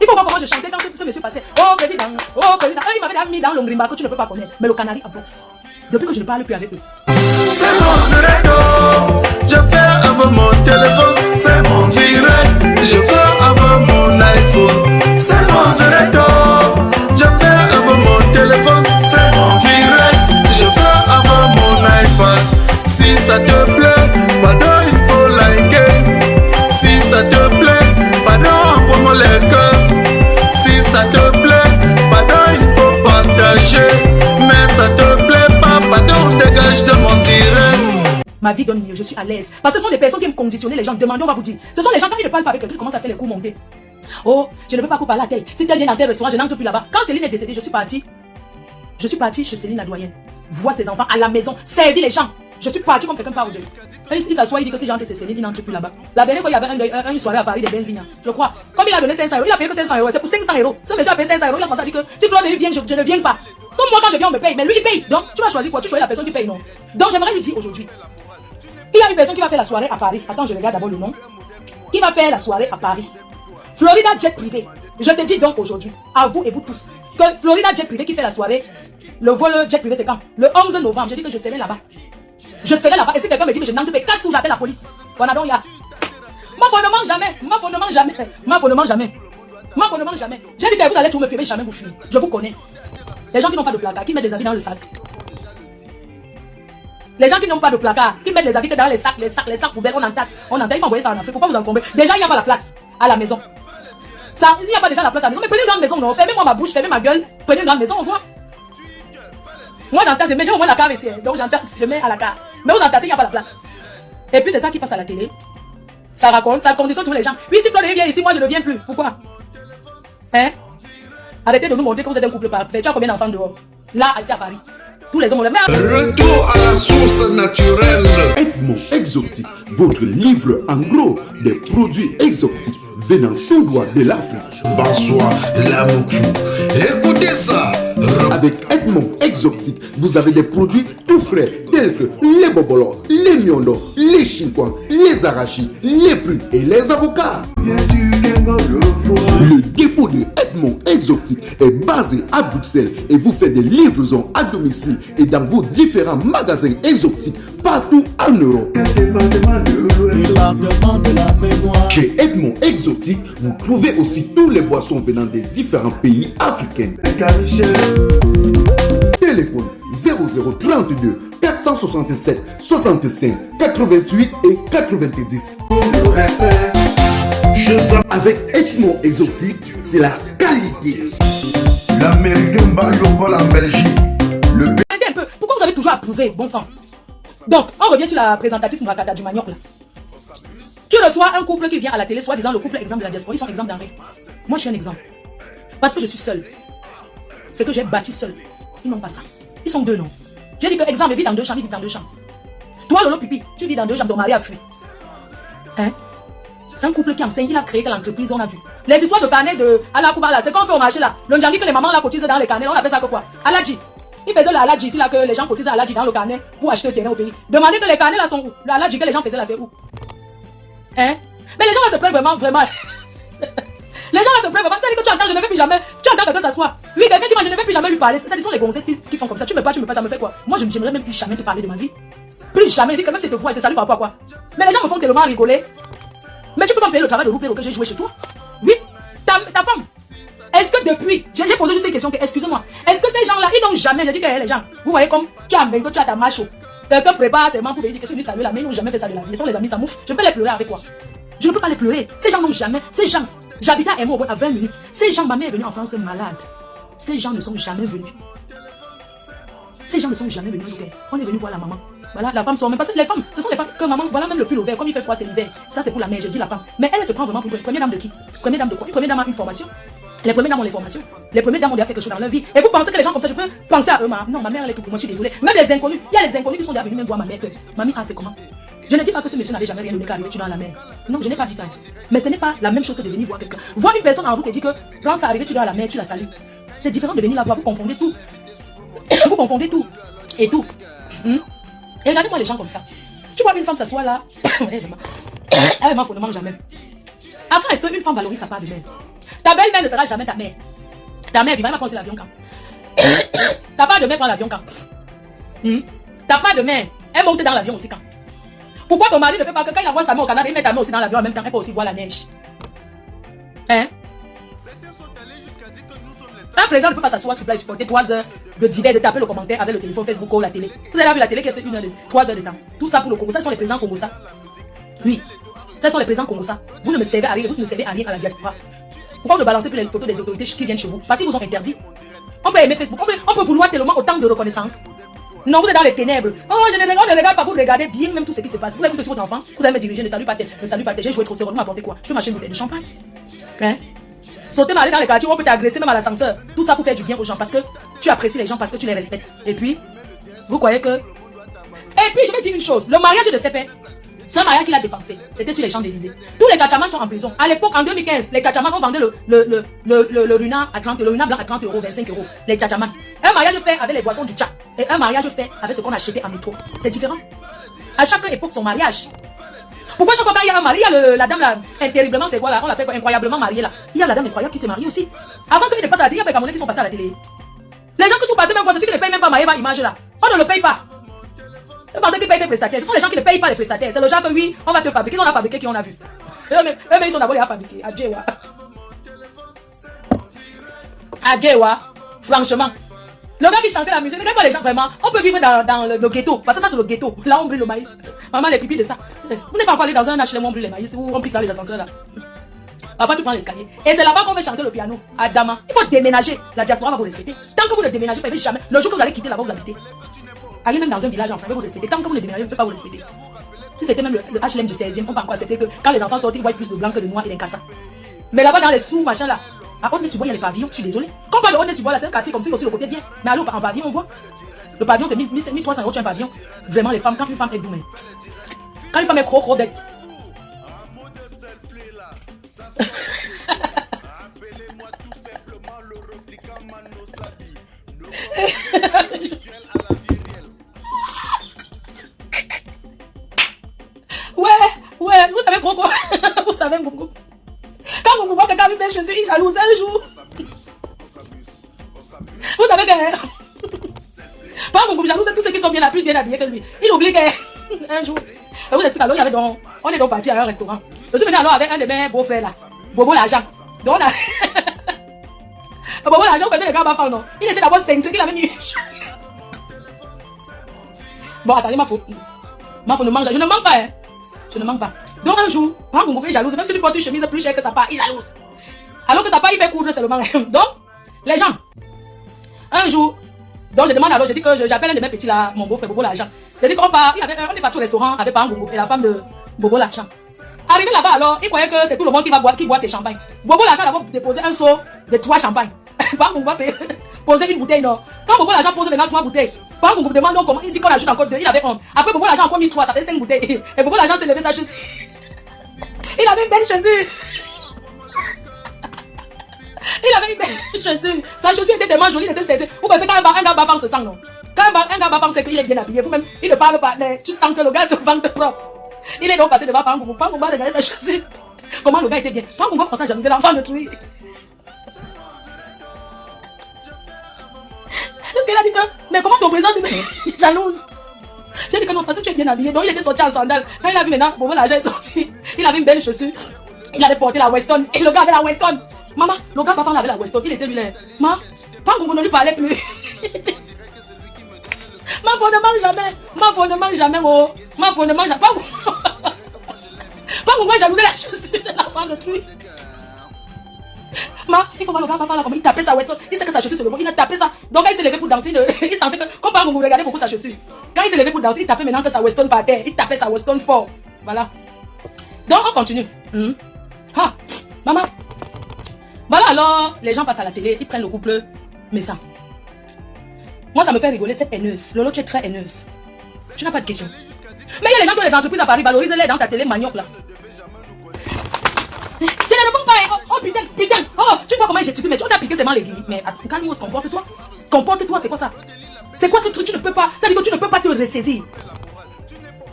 Il faut voir comment je chantais quand ce monsieur passait. Oh président, oh président. Eux, ils m'avaient mis dans l'ongrimba que tu ne peux pas connaître. Mais le canari en boxe. Depuis que je ne parle plus avec eux. C'est mon direct, je fais avec mon téléphone. C'est mon direct, je fais avec mon iPhone. C'est mon direct, je fais avec mon téléphone. C'est mon direct, je fais avec mon iPad. Si ça te plaît, pardon, il faut liker. Si ça te plaît, pardon, envoie-moi les cœurs. Si ça te plaît, pardon, il faut partager. Mais ça te plaît pas, pardon, dégage de mon direct. Ma vie donne mieux, je suis à l'aise. Parce que ce sont des personnes qui aiment conditionner les gens. Demandez, on va vous dire. Ce sont les gens quand ils ne parlent pas avec quelqu'un, qui commencent à faire les coups montés. Oh, je ne veux pas qu'on parle à tel. Si tel vient dans tel restaurant, je n'entre plus là-bas. Quand Céline est décédée, je suis partie chez Céline la doyenne. Voir ses enfants à la maison, servir les gens. Je suis partie comme quelqu'un part au deuil. Il s'assoit, il dit que si j'entre chez Céline, il n'entre plus là-bas. La dernière fois, il y avait une soirée à Paris des Benzina. Je crois. Comme il a donné 500 euros, il a payé que 500 euros. C'est pour 500 euros. Ce monsieur a payé 500 euros. Il a commencé à dire que si Florent vient, je ne viens pas. Comme moi, quand je viens, on me paye. Mais lui, il paye. Donc, tu vas choisir quoi? Tu choisis la personne qui paye, non? Donc, j'aimerais lui dire aujourd'hui. Il y a une personne qui va faire la soirée à Paris. Attends, je regarde d'abord le nom. Qui va faire la soirée à Paris. Florida Jet Privé. Je te dis donc aujourd'hui, à vous et vous tous, que Florida Jet Privé qui fait la soirée, le vol Jet Privé c'est quand? Le 11 novembre. Je dis que je serai là-bas. Je serai là-bas. Et si quelqu'un me dit que je n'entre pas, casse tout, j'appelle la police. Voilà donc, il y a. Moi, ne mange jamais. Moi, ne mange jamais. Moi, ne mange jamais. Moi, ne mange jamais. J'ai dit que vous allez tout me fumer, jamais vous fumer. Je vous connais. Les gens qui n'ont pas de placard, qui mettent des habits dans le sac. Les gens qui n'ont pas de placard, qui mettent les habits dans les sacs poubelles, on entasse. Il faut envoyer ça en Afrique. Pourquoi vous encombrer? Déjà, il n'y a pas la place à la maison. Ça, il n'y a pas déjà la place à la maison. Mais prenez une grande maison, non. Fermez-moi ma bouche, fermez ma gueule. Prenez une grande maison, on voit. Moi, j'entasse, mais j'ai au moins la cave ici. Donc, j'entasse, je mets à la cave. Mais vous entassez, il n'y a pas la place. Et puis, c'est ça qui passe à la télé. Ça raconte, ça conditionne tous les gens. Oui, si Florent vient ici, moi, je ne viens plus. Pourquoi? Hein? Arrêtez de nous montrer que vous êtes un couple parfait. Tu as combien d'enfants dehors? Là, ici à Paris. Tous les hommes ont le même. Retour à la source naturelle. Edmond Exotique, votre livre en gros des produits exotiques venant tout droit de l'Afrique. Bonsoir, la Moukou. Écoutez ça. Avec Edmond Edmond Exotique, vous avez des produits tout frais tels que les bobolos, les miondons, les chinquans, les arachis, les plumes et les avocats. Le dépôt de Edmond Exotique est basé à Bruxelles et vous fait des livraisons à domicile et dans vos différents magasins exotiques partout en Europe. Chez Edmond Exotique, vous trouvez aussi tous les boissons venant des différents pays africains. Téléphone 0032 467 65 88 et 90. Avec Edmond Exotique, c'est la qualité. L'Américain Baliobol en Belgique. Regardez un peu, pourquoi vous avez toujours approuvé, bon sang? Donc, on revient sur la présentatrice Mrakata du manioc là. Tu reçois un couple qui vient à la télé, soit disant le couple exemple de la diaspora, ils sont exemples d'en rien. Moi je suis un exemple. Parce que je suis seule. C'est que j'ai bâti seul. Ils n'ont pas ça. Ils sont deux, non. J'ai dit que exemple, vit dans deux chambres, il vit dans deux chambres. Toi, Lolo Pipi, tu vis dans deux chambres, ton mari a fui. Hein? C'est un couple qui enseigne, il a créé l'entreprise, on a vu. Les histoires de carnet de Alakuba là, c'est quand on fait au marché là. Le Ndjangi que les mamans là cotisent dans les carnets, on appelle ça que quoi? Aladji. Il faisait le Aladji ici là, que les gens cotisent à Aladji dans le carnet pour acheter le terrain au pays. Demandez que les carnets là sont où? Le Aladji que les gens faisaient là, c'est où? Hein? Mais les gens là se plaignent vraiment. Les gens là se plaignent vraiment. C'est-à-dire que tu entends, je ne vais plus jamais. Tu entends quelqu'un s'asseoir. Oui, quelqu'un qui dit, je ne vais plus jamais lui parler. Ça, ce sont les gonzesses qui font comme ça. Tu me parles, ça me fait quoi? Moi, je n'aimerais même plus jamais te parler de ma vie. Plus jamais. Je dis que même si tu te vois, elle te salue par rapport à quoi? Mais les gens me font tellement rigoler. Mais tu peux pas me payer le travail de roupéro que j'ai joué chez toi? Oui? Ta femme? Est-ce que depuis, j'ai posé juste une question, excusez-moi, est-ce que ces gens-là, ils n'ont jamais, je dis que les gens, vous voyez comme tu as un bento, tu as ta macho, quelqu'un prépare ses mains pour dire que c'est lui saluer la main, ils n'ont jamais fait ça de la vie, ils sont les amis, ça mouffe, je peux les pleurer avec quoi? Je ne peux pas les pleurer, ces gens n'ont jamais, ces gens, j'habitais à Emo à 20 minutes, ces gens, ma mère est venue en France malade, ces gens ne sont jamais venus. Ces gens ne sont jamais venus, on est venu voir la maman. Voilà, la femme sort même parce que les femmes, ce sont les femmes que maman, voilà même le pull au vert, comme il fait froid, c'est l'hiver. Ça c'est pour la mère, je dis la femme. Mais elle se prend vraiment pour une première dame de qui? Première dame de quoi? Une première dame a une formation. Les premières dames ont les formations. Les premières dames ont déjà fait quelque chose dans leur vie. Et vous pensez que les gens comme ça, je peux penser à eux, non, ma mère elle est tout pour moi, je suis désolée. Même les inconnus, il y a les inconnus qui sont déjà venus même voir ma mère que, mamie, c'est comment? Je ne dis pas que ce monsieur n'avait jamais rien donné qu'à arriver tu dans la mer. Non, je n'ai pas dit ça. Mais ce n'est pas la même chose que de venir voir quelqu'un. Voir une personne en route et dire que quand ça arrive, tu dois à la mer, tu la salues. C'est différent de venir la voir, vous confondez tout. Vous confondez tout. Et tout. Et regardez-moi les gens comme ça. Tu vois une femme s'asseoir là. Elle m'en ne mange jamais. Après, est-ce qu'une femme valorise sa part de mère? Ta belle-mère ne sera jamais ta mère. Ta mère vivra, elle va prendre l'avion quand? Ta part de mère prend l'avion quand? Ta part de mère, elle monte dans l'avion aussi quand? Pourquoi ton mari ne fait pas que quand il envoie sa mère au Canada, il met ta mère aussi dans l'avion en même temps, elle peut aussi voir la neige? Hein? Un président ne peut pas s'asseoir sur place et supporter 3 heures de divers, de taper le commentaire avec le téléphone, Facebook ou la télé. Vous avez vu la télé qui est 1 heure, 3 heures de temps. Tout ça pour le Congo. Ça sont les présidents Congo ça. Oui. Ce sont les présidents Congo ça. Vous ne me servez à rien, vous ne me servez à rien à la diaspora. Pourquoi vous ne balancez plus les photos des autorités qui viennent chez vous? Parce qu'ils vous ont interdit. On peut aimer Facebook, on peut vouloir tellement autant de reconnaissance. Non, vous êtes dans les ténèbres. Oh, on ne regarde pas, vous regardez bien même tout ce qui se passe. Vous avez écouté sur votre enfant, vous allez me diriger, ne salue pas tel, j'ai joué trop sévère, vous m'apportez quoi? Je peux m'acheter une bouteille de champagne. Hein? Sauter mal dans les quartiers, on peut t'agresser même à l'ascenseur. Tout ça pour faire du bien aux gens parce que tu apprécies les gens, parce que tu les respectes. Et puis, vous croyez que... Et puis, je vais dire une chose, le mariage de Sepe, ce mariage qu'il a dépensé, c'était sur les Champs-Élysées. Tous les tchatchamans sont en prison. À l'époque, en 2015, les tchatchamans ont vendu le runa à 30, le runa blanc à 30 €, 25 €. Les tchatchamans. Un mariage fait avec les boissons du tchat et un mariage fait avec ce qu'on achetait en métro. C'est différent. À chaque époque, son mariage. Pourquoi chaque fois qu'il y a un mari, il y a la dame là, terriblement, c'est quoi là, on l'appelle incroyablement mariée là. Il y a la dame incroyable qui s'est mariée aussi. Avant qu'il ne passe à la télé, il y a des Camerounais qui sont passés à la télé. Les gens qui sont partis même fois, ceux qui ne payent même pas Maëva Image là. On ne le paye pas. Vous pensez qu'ils payent des prestataires? Ce sont les gens qui ne payent pas les prestataires. C'est le genre que oui, on va te fabriquer, on a fabriqué qui on a vu. Eux-mêmes, ils sont d'abord les à fabriquer. Adjewa. Adjewa. Franchement. Le gars qui chantait la musique, regarde pas les gens vraiment. On peut vivre dans le ghetto. Parce que ça, c'est le ghetto. Là, on brûle le maïs. Maman, les pipis de ça. Vous n'êtes pas encore allé dans un HLM où on brûle les maïs, où on pisse dans les ascenseurs là. Après, tu prends l'escalier. Et c'est là-bas qu'on veut chanter le piano. À Dama. Il faut déménager. La diaspora va vous respecter. Tant que vous ne déménagez pas, jamais. Le jour que vous allez quitter là-bas, vous habitez. Allez même dans un village, enfin, vous respecter. Tant que vous ne déménagez, vous ne pouvez pas vous respecter. Si c'était même le HLM du 16e, on peut encore accepter que quand les enfants sortent, ils voient plus de blanc que de noir et d'incassants. Mais là-bas, dans les sous, machin là. À Aulnay-sous-Bois, il y a les pavillons, je suis désolé. Quand on parle de Aulnay-sous-Bois, là, c'est un quartier comme si aussi le côté bien. Mais allô, en pavillon, on voit. Le pavillon, c'est 1300 €, tu as un pavillon. Vraiment, les femmes, quand une femme est boumée. Quand une femme est trop bête. Ouais, vous savez pourquoi? Vous savez pourquoi? Quand vous voyez quelqu'un avec mes chaussures, il jalouse un jour. Vous savez que... Pas vous jalouse tous ceux qui sont bien bien habillés que lui. Il oublie qu'un jour... Je vous explique, alors il y avait donc... On est donc parti à un restaurant. Je suis venu alors avec un de mes beaux-frères là. Bobo l'argent. Donc on a... Bobo l'argent, vous connaissez les gars bafants, non? Il était d'abord cintré, il avait mis... Bon, attendez, ma faute ne mange. Je ne manque pas, hein. Je ne manque pas. Donc un jour, pas mon est jalouse. Même si tu portes une chemise plus chère que sa part, il est jalouse. Alors que sa part, il fait coudre seulement. Donc, les gens, un jour, donc je demande alors, je dis que j'appelle un de mes petits là, mon beau-frère Bobo l'argent. Je dis qu'on part, on est parti au restaurant avec Pan Gogo et la femme de Bobo l'argent. Arrivé là-bas alors, il croyait que c'est tout le monde qui boit ses champagnes. Bobo l'argent d'abord déposé un seau de 3 champagnes. Pan Gogo va poser une bouteille, non. Quand Bobo l'argent pose maintenant 3 bouteilles, Pan Gogo demande donc comment, il dit qu'on ajoute encore 2, il avait 1. Après Bobo l'argent a encore mis 3, ça fait 5 bouteilles. Et Bobo l'argent s'est levé sa chaussure. Il avait une belle chaussure. Il avait une belle chaussure. Sa chaussure était tellement jolie, il était serrée. Vous pensez qu'un gars bavant se sent, non? Quand un gars bavant, c'est qu'il est bien habillé. Vous-même, il ne parle pas, mais tu sens que le gars se vante propre. Il est donc passé devant Pan Gogo. Pan Gogo a regardé sa chaussure. Comment le gars était bien. Pan Gogo pensait à jalouser l'enfant de truie. Parce qu'il a dit que, mais comment ton président est jalouse? J'ai dit que non, c'est parce que tu es bien habillé. Donc il était sorti en sandales. Quand il a vu maintenant, Bobo l'argent est sorti. Il avait une belle chaussure. Il avait porté la Weston. Et le gars avait la Weston. Maman, le gars papa avait la Weston. Il était lui là. Maman, Pan Gogo ne lui parlait plus. Ma femme ne mange jamais. Ma femme ne mange jamais. Oh. Ma femme ne mange jamais. Pan Gogo a jalousé la chaussure. C'est l'enfant de truc. Ma, il faut voir le gars papa là comme il tapait sa Weston. Il sait que sa chaussure c'est le bon. Il a tapé ça. Donc quand il s'est levé pour danser, il sentait que quand Pan Gogo regardait beaucoup sa chaussure. Quand il s'est levé pour danser, il tapait maintenant que sa Weston par terre. Il tapait sa Weston fort. Voilà. Donc on continue. Ah, maman. Voilà alors, les gens passent à la télé, ils prennent le couple Messa. Moi ça me fait rigoler cette haineuse. Lolo, tu es très haineuse. Tu n'as pas de question. Mais il y a les gens que les entreprises à Paris valorisent-les dans ta télé manioc là. Je ne réponds pas. Oh putain. Oh, tu vois comment il gesticule, mais tu as piqué seulement les guillemets. Mais quand nous comporte-toi. Comporte-toi, c'est quoi ça? C'est quoi ce truc? Tu ne peux pas. Ça veut dire que tu ne peux pas te ressaisir.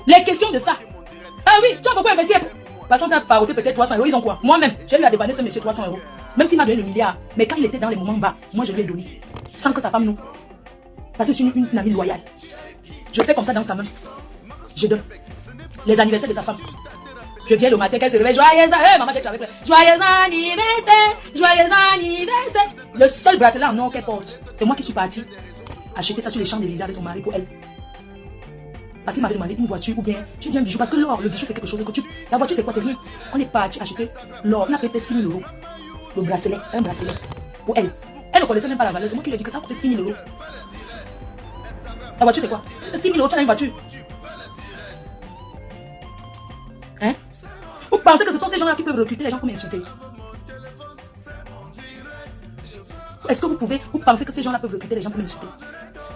Les questions de ça. Ah oui, tu as beaucoup investi. Parce qu'on t'a paroté peut-être 300 €. Ils ont quoi? Moi-même, je lui ai dépanné ce monsieur 300 €. Même s'il m'a donné le milliard. Mais quand il était dans les moments bas, moi je lui ai donné. Sans que sa femme nous. Parce que c'est une amie loyale. Je fais comme ça dans sa main. Je donne. Les anniversaires de sa femme. Je viens le matin, qu'elle se réveille. Joyeux anniversaire. Maman, j'ai travaillé. Joyeux anniversaire. Joyeux anniversaire. Le seul bracelet en or qu'elle porte, c'est moi qui suis partie acheter ça sur les Champs-Élysées avec son mari pour elle. Parce qu'il m'avait demandé une voiture ou bien tu dis un bijou. Parce que l'or, le bijou c'est quelque chose que tu. La voiture c'est quoi? C'est rien. On est parti acheter l'or. On a payé 6 000 €. Le bracelet, un bracelet pour elle. Elle ne connaissait même pas la valeur. C'est moi qui lui ai dit que ça coûtait 6 000 €. La voiture c'est quoi? 6 000 €, tu as une voiture. Hein? Vous pensez que ce sont ces gens-là qui peuvent recruter les gens pour m'insulter? Est-ce que vous pensez que ces gens-là peuvent recruter les gens pour m'insulter?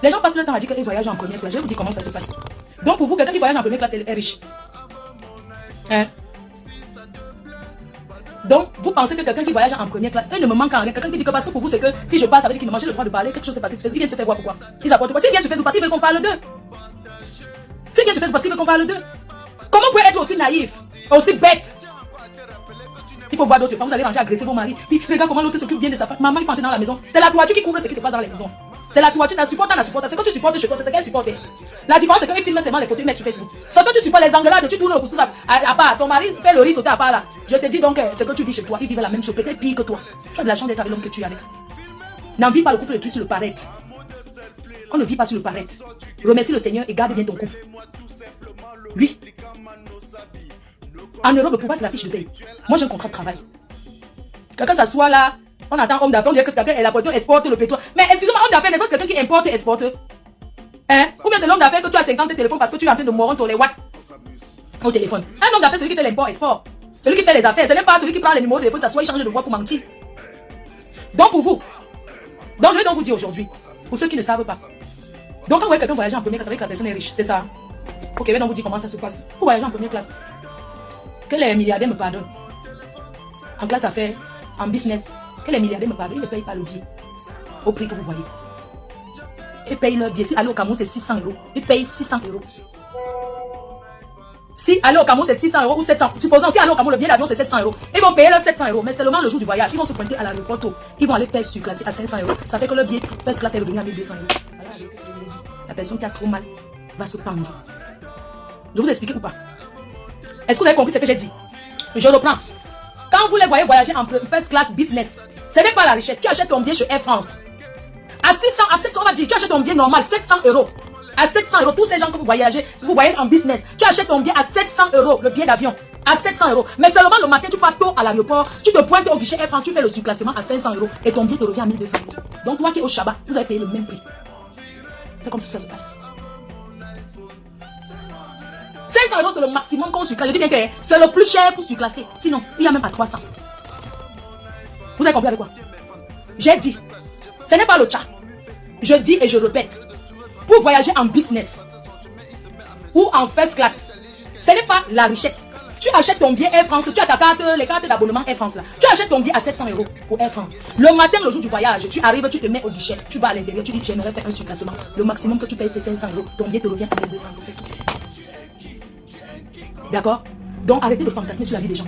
Les gens passent le temps à dire qu'ils voyagent en première classe. Je vais vous dire comment ça se passe. Donc pour vous, quelqu'un qui voyage en première classe est riche. Hein? Donc vous pensez que quelqu'un qui voyage en première classe, il ne me manque en rien. Quelqu'un qui dit que parce que pour vous c'est que si je passe, ça veut dire qu'il me manque le droit de parler, quelque chose s'est passé sur Facebook. Ils viennent se faire voir pourquoi? Ils apportent quoi? S'ils viennent sur Facebook parce qu'ils veulent qu'on parle d'eux. S'ils viennent sur Facebook parce qu'ils veulent qu'on parle d'eux. Comment vous pouvez être aussi naïf, aussi bête? Il faut voir d'autres femmes, vous allez rentrer agresser vos maris. Puis regarde comment l'autre s'occupe bien de sa femme. Maman, il peut entrer dans la maison. C'est la toiture qui couvre ce qui se passe dans les maisons. C'est la toiture, tu supportes, la supporte. Ce que tu supportes chez toi, c'est ce qu'elle supporte. La différence, c'est qu'ils filment seulement les photos, ils mettent sur Facebook. Ce que tu supportes, les engueulades, tu tournes au pouce à part. Ton mari fait le riz sauter à part là. Je te dis donc, ce que tu vis chez toi, ils vivent la même chose, peut-être pire que toi. Tu as de la chance d'être avec l'homme que tu es avec. N'en vis pas le couple de trucs sur le paraître. On ne vit pas sur le paraître. Remercie le Seigneur et garde bien ton couple. Lui, en Europe, le pouvoir, c'est la fiche de paye. Moi, j'ai un contrat de travail. Quelqu'un s'assoit là, on attend homme d'affaires, on dirait que c'est quelqu'un, elle apporte, exporte le pétrole. Mais excusez-moi, homme d'affaires, n'est-ce pas quelqu'un qui importe et exporte? Hein? Ou bien c'est l'homme d'affaires que tu as 50 téléphones parce que tu es en train de mourir les watts au téléphone. Un homme d'affaires, c'est celui qui fait l'import-export. Celui qui fait les affaires. C'est même pas celui qui prend les numéros de téléphone, s'assoit, il change de voix pour mentir. Donc pour vous, donc je vais donc vous dire aujourd'hui, pour ceux qui ne savent pas. Donc quand vous voyez quelqu'un voyager en première classe, ça veut dire que la personne est riche, c'est ça. Ok, je vais donc vous dire comment ça se passe. Vous voyagez en première classe. Que les milliardaires me pardonnent. En classe affaires, en business, que les milliardaires me pardonnent, ils ne payent pas le billet au prix que vous voyez. ils payent leur billet. Si aller au Cameroun, c'est 600 €. Ils payent 600 €. Si aller au Cameroun, c'est 600 € ou 700. Supposons, si aller au Cameroun, le billet d'avion, c'est 700 €. Ils vont payer leurs 700 €. Mais seulement le jour du voyage, ils vont se pointer à l'aéroport. Ils vont aller faire surclasser à 500 €. Ça fait que le billet first class est revenu à 1200 €. Voilà, je vous ai dit. La personne qui a trop mal va se pendre. Je vous ai expliqué ou pas? Est-ce que vous avez compris ce que j'ai dit? Je reprends. Quand vous les voyez voyager en first class business, ce n'est pas la richesse. Tu achètes ton billet chez Air France. À 600, à 700, on va dire, tu achètes ton billet normal, 700 €. À 700 €, tous ces gens que vous voyagez en business, tu achètes ton billet à 700 €, le billet d'avion, à 700 €. Mais seulement le matin, tu pars tôt à l'aéroport, tu te pointes au guichet Air France, tu fais le surclassement à 500 € et ton billet te revient à 1200 €. Donc toi qui es au Shabbat, vous avez payé le même prix. C'est comme ça que ça se passe. 500 € c'est le maximum qu'on surclasse. Je dis bien que c'est le plus cher pour surclasser. Sinon, il y a même à 300. Vous avez compris avec quoi? J'ai dit, ce n'est pas le tcha. Je dis et je répète, pour voyager en business ou en first class, ce n'est pas la richesse. Tu achètes ton billet Air France, tu as ta carte, les cartes d'abonnement Air France là. Tu achètes ton billet à 700 € pour Air France. Le matin, le jour du voyage, tu arrives, tu te mets au guichet, tu vas à l'intérieur, tu dis j'aimerais faire un surclassement. Le maximum que tu payes c'est 500 €. Ton billet te revient à 1200 €, c'est tout. D'accord? Donc arrêtez de fantasmer sur la vie des gens.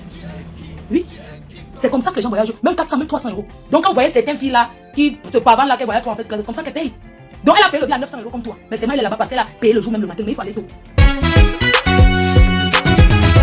Oui. C'est comme ça que les gens voyagent. Même 400, même 300 €. Donc quand vous voyez certaines filles là, qui se pavent là, qui voyagent pour en faire classe, c'est comme ça qu'elles payent. Donc elle a payé le billet à 900 € comme toi. Mais c'est moi, elle est là-bas parce qu'elle a payé le jour même le matin. Mais il faut aller tôt.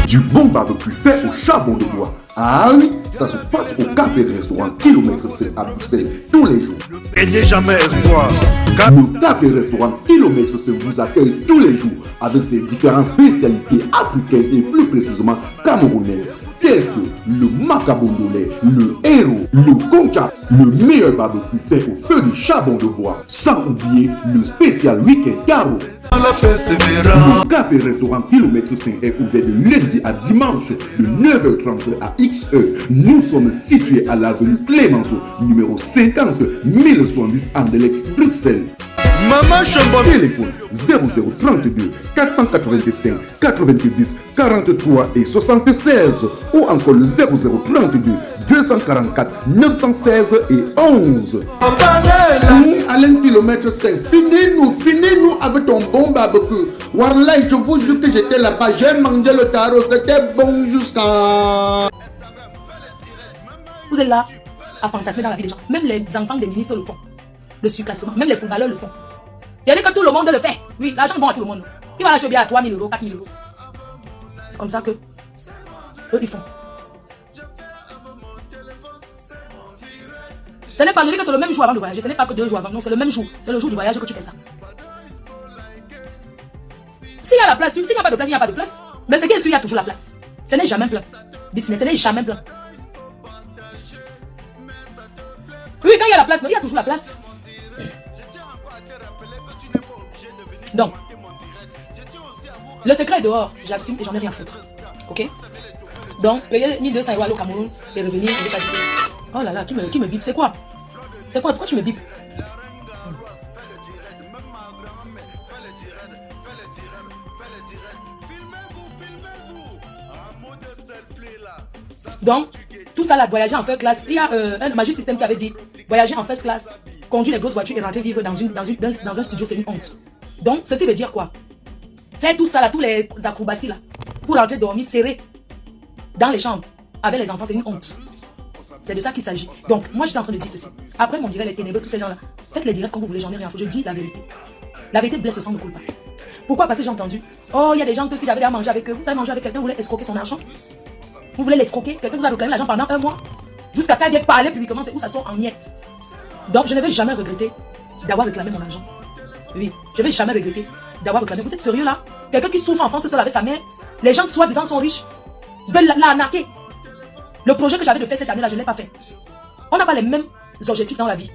Du bon barbecue fait au charbon de bois. Ah oui, ça se passe au café restaurant Kilomètre 7 à Bruxelles tous les jours. Et jamais espoir. Le café restaurant Kilomètre 7 vous accueille tous les jours avec ses différentes spécialités africaines et plus précisément camerounaises, telles que le macabondolais, le héros, le concha, le meilleur barbecue fait au feu du charbon de bois, sans oublier le spécial week-end carreau. Le café restaurant Kilomètre 5 est ouvert de lundi à dimanche de 9h30 à XE. Nous sommes situés à l'avenue Clémenceau, numéro 50 1070 Anderlecht, Bruxelles. Maman Chambo. Téléphone 0032 485 90 43 et 76 ou encore le 0032 244 916 et 11. Alain Kilomètre 5, finis-nous avec ton bon barbecue. Warlai, je vous jure que j'étais là-bas, j'ai mangé le tarot, c'était bon jusqu'à... Vous êtes là à fantasmer dans la vie des gens. Même les enfants des ministres le font. Le surclassement, même les footballeurs le font. Il y a que tout le monde le fait. Oui, l'argent est bon à tout le monde. Il va acheter bien à 3 000 €, 4 000 €. C'est comme ça que eux, ils font. Ce n'est pas que c'est le même jour avant de voyager. Ce n'est pas que 2 jours avant. Non, c'est le même jour. C'est le jour du voyage que tu fais ça. S'il y a la place, s'il n'y a pas de place, il n'y a pas de place. Mais ce qui est sûr, il y a toujours la place. Ce n'est jamais plein. Business, ce n'est jamais plein. Oui, quand il y a la place, mais il y a toujours la place. Donc, le secret est dehors. J'assume et j'en ai rien à foutre. Ok? Donc, payer 1200 € au Cameroun et revenir. Oh là là, qui me bip? C'est quoi? C'est quoi? Pourquoi tu me bip? Donc, tout ça là, voyager en first class. Il y a un Magic System qui avait dit voyager en first class, conduire les grosses voitures et rentrer vivre dans un studio, c'est une honte. Donc, ceci veut dire quoi? Faire tout ça là, tous les acrobaties là, pour rentrer dormir serré dans les chambres avec les enfants, c'est une honte. C'est de ça qu'il s'agit. Donc, moi j'étais en train de dire ceci. Après, on dirait les ténébreux, tous ces gens là. Faites les directs comme vous voulez, j'en ai rien à foutre. Je dis la vérité. La vérité blesse le sang de coule pas. Pourquoi? Parce que j'ai entendu. Oh, il y a des gens que si j'avais à manger avec eux, vous savez manger avec quelqu'un, vous voulez escroquer son argent. Vous voulez l'escroquer, quelqu'un vous a réclamé l'argent pendant 1 mois. Jusqu'à ce qu'elle vienne parler publiquement, c'est où ça sort en miettes. Donc, je ne vais jamais regretter d'avoir réclamé mon argent. Oui, je ne vais jamais regretter d'avoir réclamé. Vous êtes sérieux là? Quelqu'un qui souffre en France seul avec sa mère, les gens qui soi-disant sont riches, veulent l'arnaquer. Le projet que j'avais de faire cette année-là, je ne l'ai pas fait. On n'a pas les mêmes objectifs dans la vie.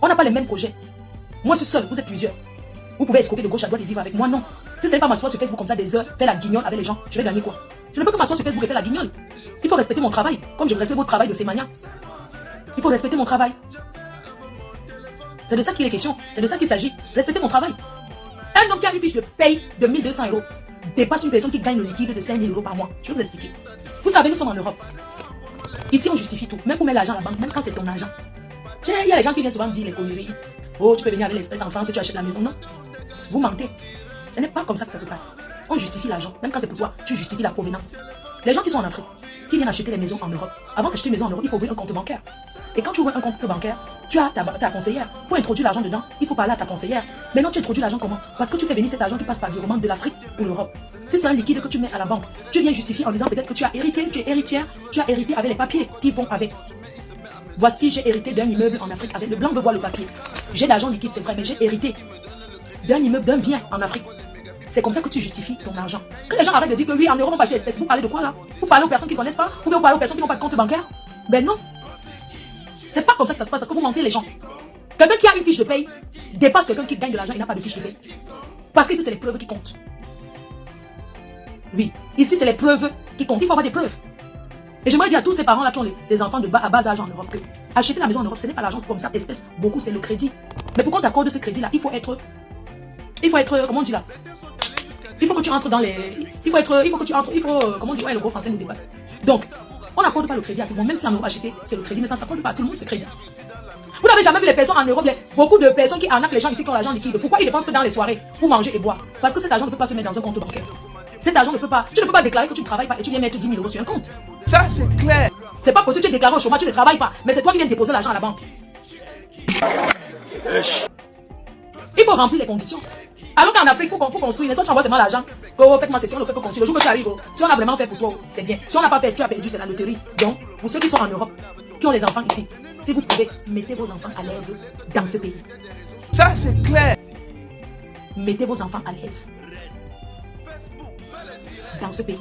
On n'a pas les mêmes projets. Moi, je suis seul, vous êtes plusieurs. Vous pouvez escroquer de gauche à droite et vivre avec moi, non. Si ce n'est pas m'asseoir sur Facebook comme ça des heures, faire la guignole avec les gens, je vais gagner quoi? Je ne peux pas m'asseoir sur Facebook et faire la guignole. Il faut respecter mon travail, comme je respecte votre travail de Fémania. Il faut respecter mon travail. C'est de ça qu'il est question. C'est de ça qu'il s'agit. Respecter mon travail. Un homme qui a une fiche de paye de 1200 € dépasse une personne qui gagne le liquide de 5000 € par mois. Je vais vous expliquer. Vous savez, nous sommes en Europe. Ici, on justifie tout. Même pour mettre l'argent à la banque, même quand c'est ton argent. Il y a les gens qui viennent souvent me dire les conneries. Oh, tu peux venir avec l'espèce en France si tu achètes la maison. Non. Vous mentez. Ce n'est pas comme ça que ça se passe. On justifie l'argent. Même quand c'est pour toi, tu justifies la provenance. Les gens qui sont en Afrique, qui viennent acheter les maisons en Europe, avant d'acheter une maison en Europe, il faut ouvrir un compte bancaire. Et quand tu ouvres un compte bancaire, tu as ta conseillère. Pour introduire l'argent dedans, il faut parler à ta conseillère. Maintenant, tu introduis l'argent comment? Parce que tu fais venir cet argent qui passe par virement de l'Afrique pour l'Europe. Si c'est un liquide que tu mets à la banque, tu viens justifier en disant peut-être que tu as hérité, tu es héritière, tu as hérité avec les papiers qui vont avec. Voici, j'ai hérité d'un immeuble en Afrique avec le blanc veut voir le papier. J'ai d'argent liquide, c'est vrai, mais j'ai hérité d'un immeuble, d'un bien en Afrique. C'est comme ça que tu justifies ton argent. Que les gens arrêtent de dire que oui, en Europe, on va acheter l'espèce. Vous parlez de quoi là? Vous parlez aux personnes qui ne connaissent pas? Ou bien vous parlez aux personnes qui n'ont pas de compte bancaire? Ben non. C'est pas comme ça que ça se passe parce que vous mentez les gens. Quelqu'un qui a une fiche de paye dépasse quelqu'un qui gagne de l'argent et n'a pas de fiche de paye. Parce qu'ici, c'est les preuves qui comptent. Oui, ici, c'est les preuves qui comptent. Il faut avoir des preuves. Et j'aimerais dire à tous ces parents-là qui ont des enfants à bas âge en Europe que acheter la maison en Europe, ce n'est pas l'argent comme ça, espèce. Beaucoup, c'est le crédit. Mais pour qu'on t'accorde ce crédit-là, il faut être, comment on dit là? Il faut que tu entres dans les... comment on dit? Ouais, le gros français nous dépasse. Donc, on n'accorde pas le crédit à tout le monde, même si en Europe acheter, c'est le crédit, mais ça ne s'accorde pas à tout le monde ce crédit. Vous n'avez jamais vu les personnes en Europe, beaucoup de personnes qui arnaquent les gens ici qui ont l'argent liquide. Pourquoi ils dépensent que dans les soirées pour manger et boire? Parce que cet argent ne peut pas se mettre dans un compte bancaire. Cet argent ne peut pas... Tu ne peux pas déclarer que tu ne travailles pas et tu viens mettre 10 000 € sur un compte. Ça, c'est clair. C'est pas possible, tu es déclaré au chômage, tu ne travailles pas. Mais c'est toi qui viens déposer l'argent à la banque. Il faut remplir les conditions. Alors qu'en Afrique, pour construire, les autres envoient seulement l'argent. Oh, faites-moi ceci, on ne fait que construire. Le jour que tu arrives, si on a vraiment fait pour toi, c'est bien. Si on n'a pas fait, tu as perdu, c'est la loterie. Donc, pour ceux qui sont en Europe, qui ont les enfants ici, si vous pouvez, mettez vos enfants à l'aise dans ce pays. Ça, c'est clair. Mettez vos enfants à l'aise dans ce pays.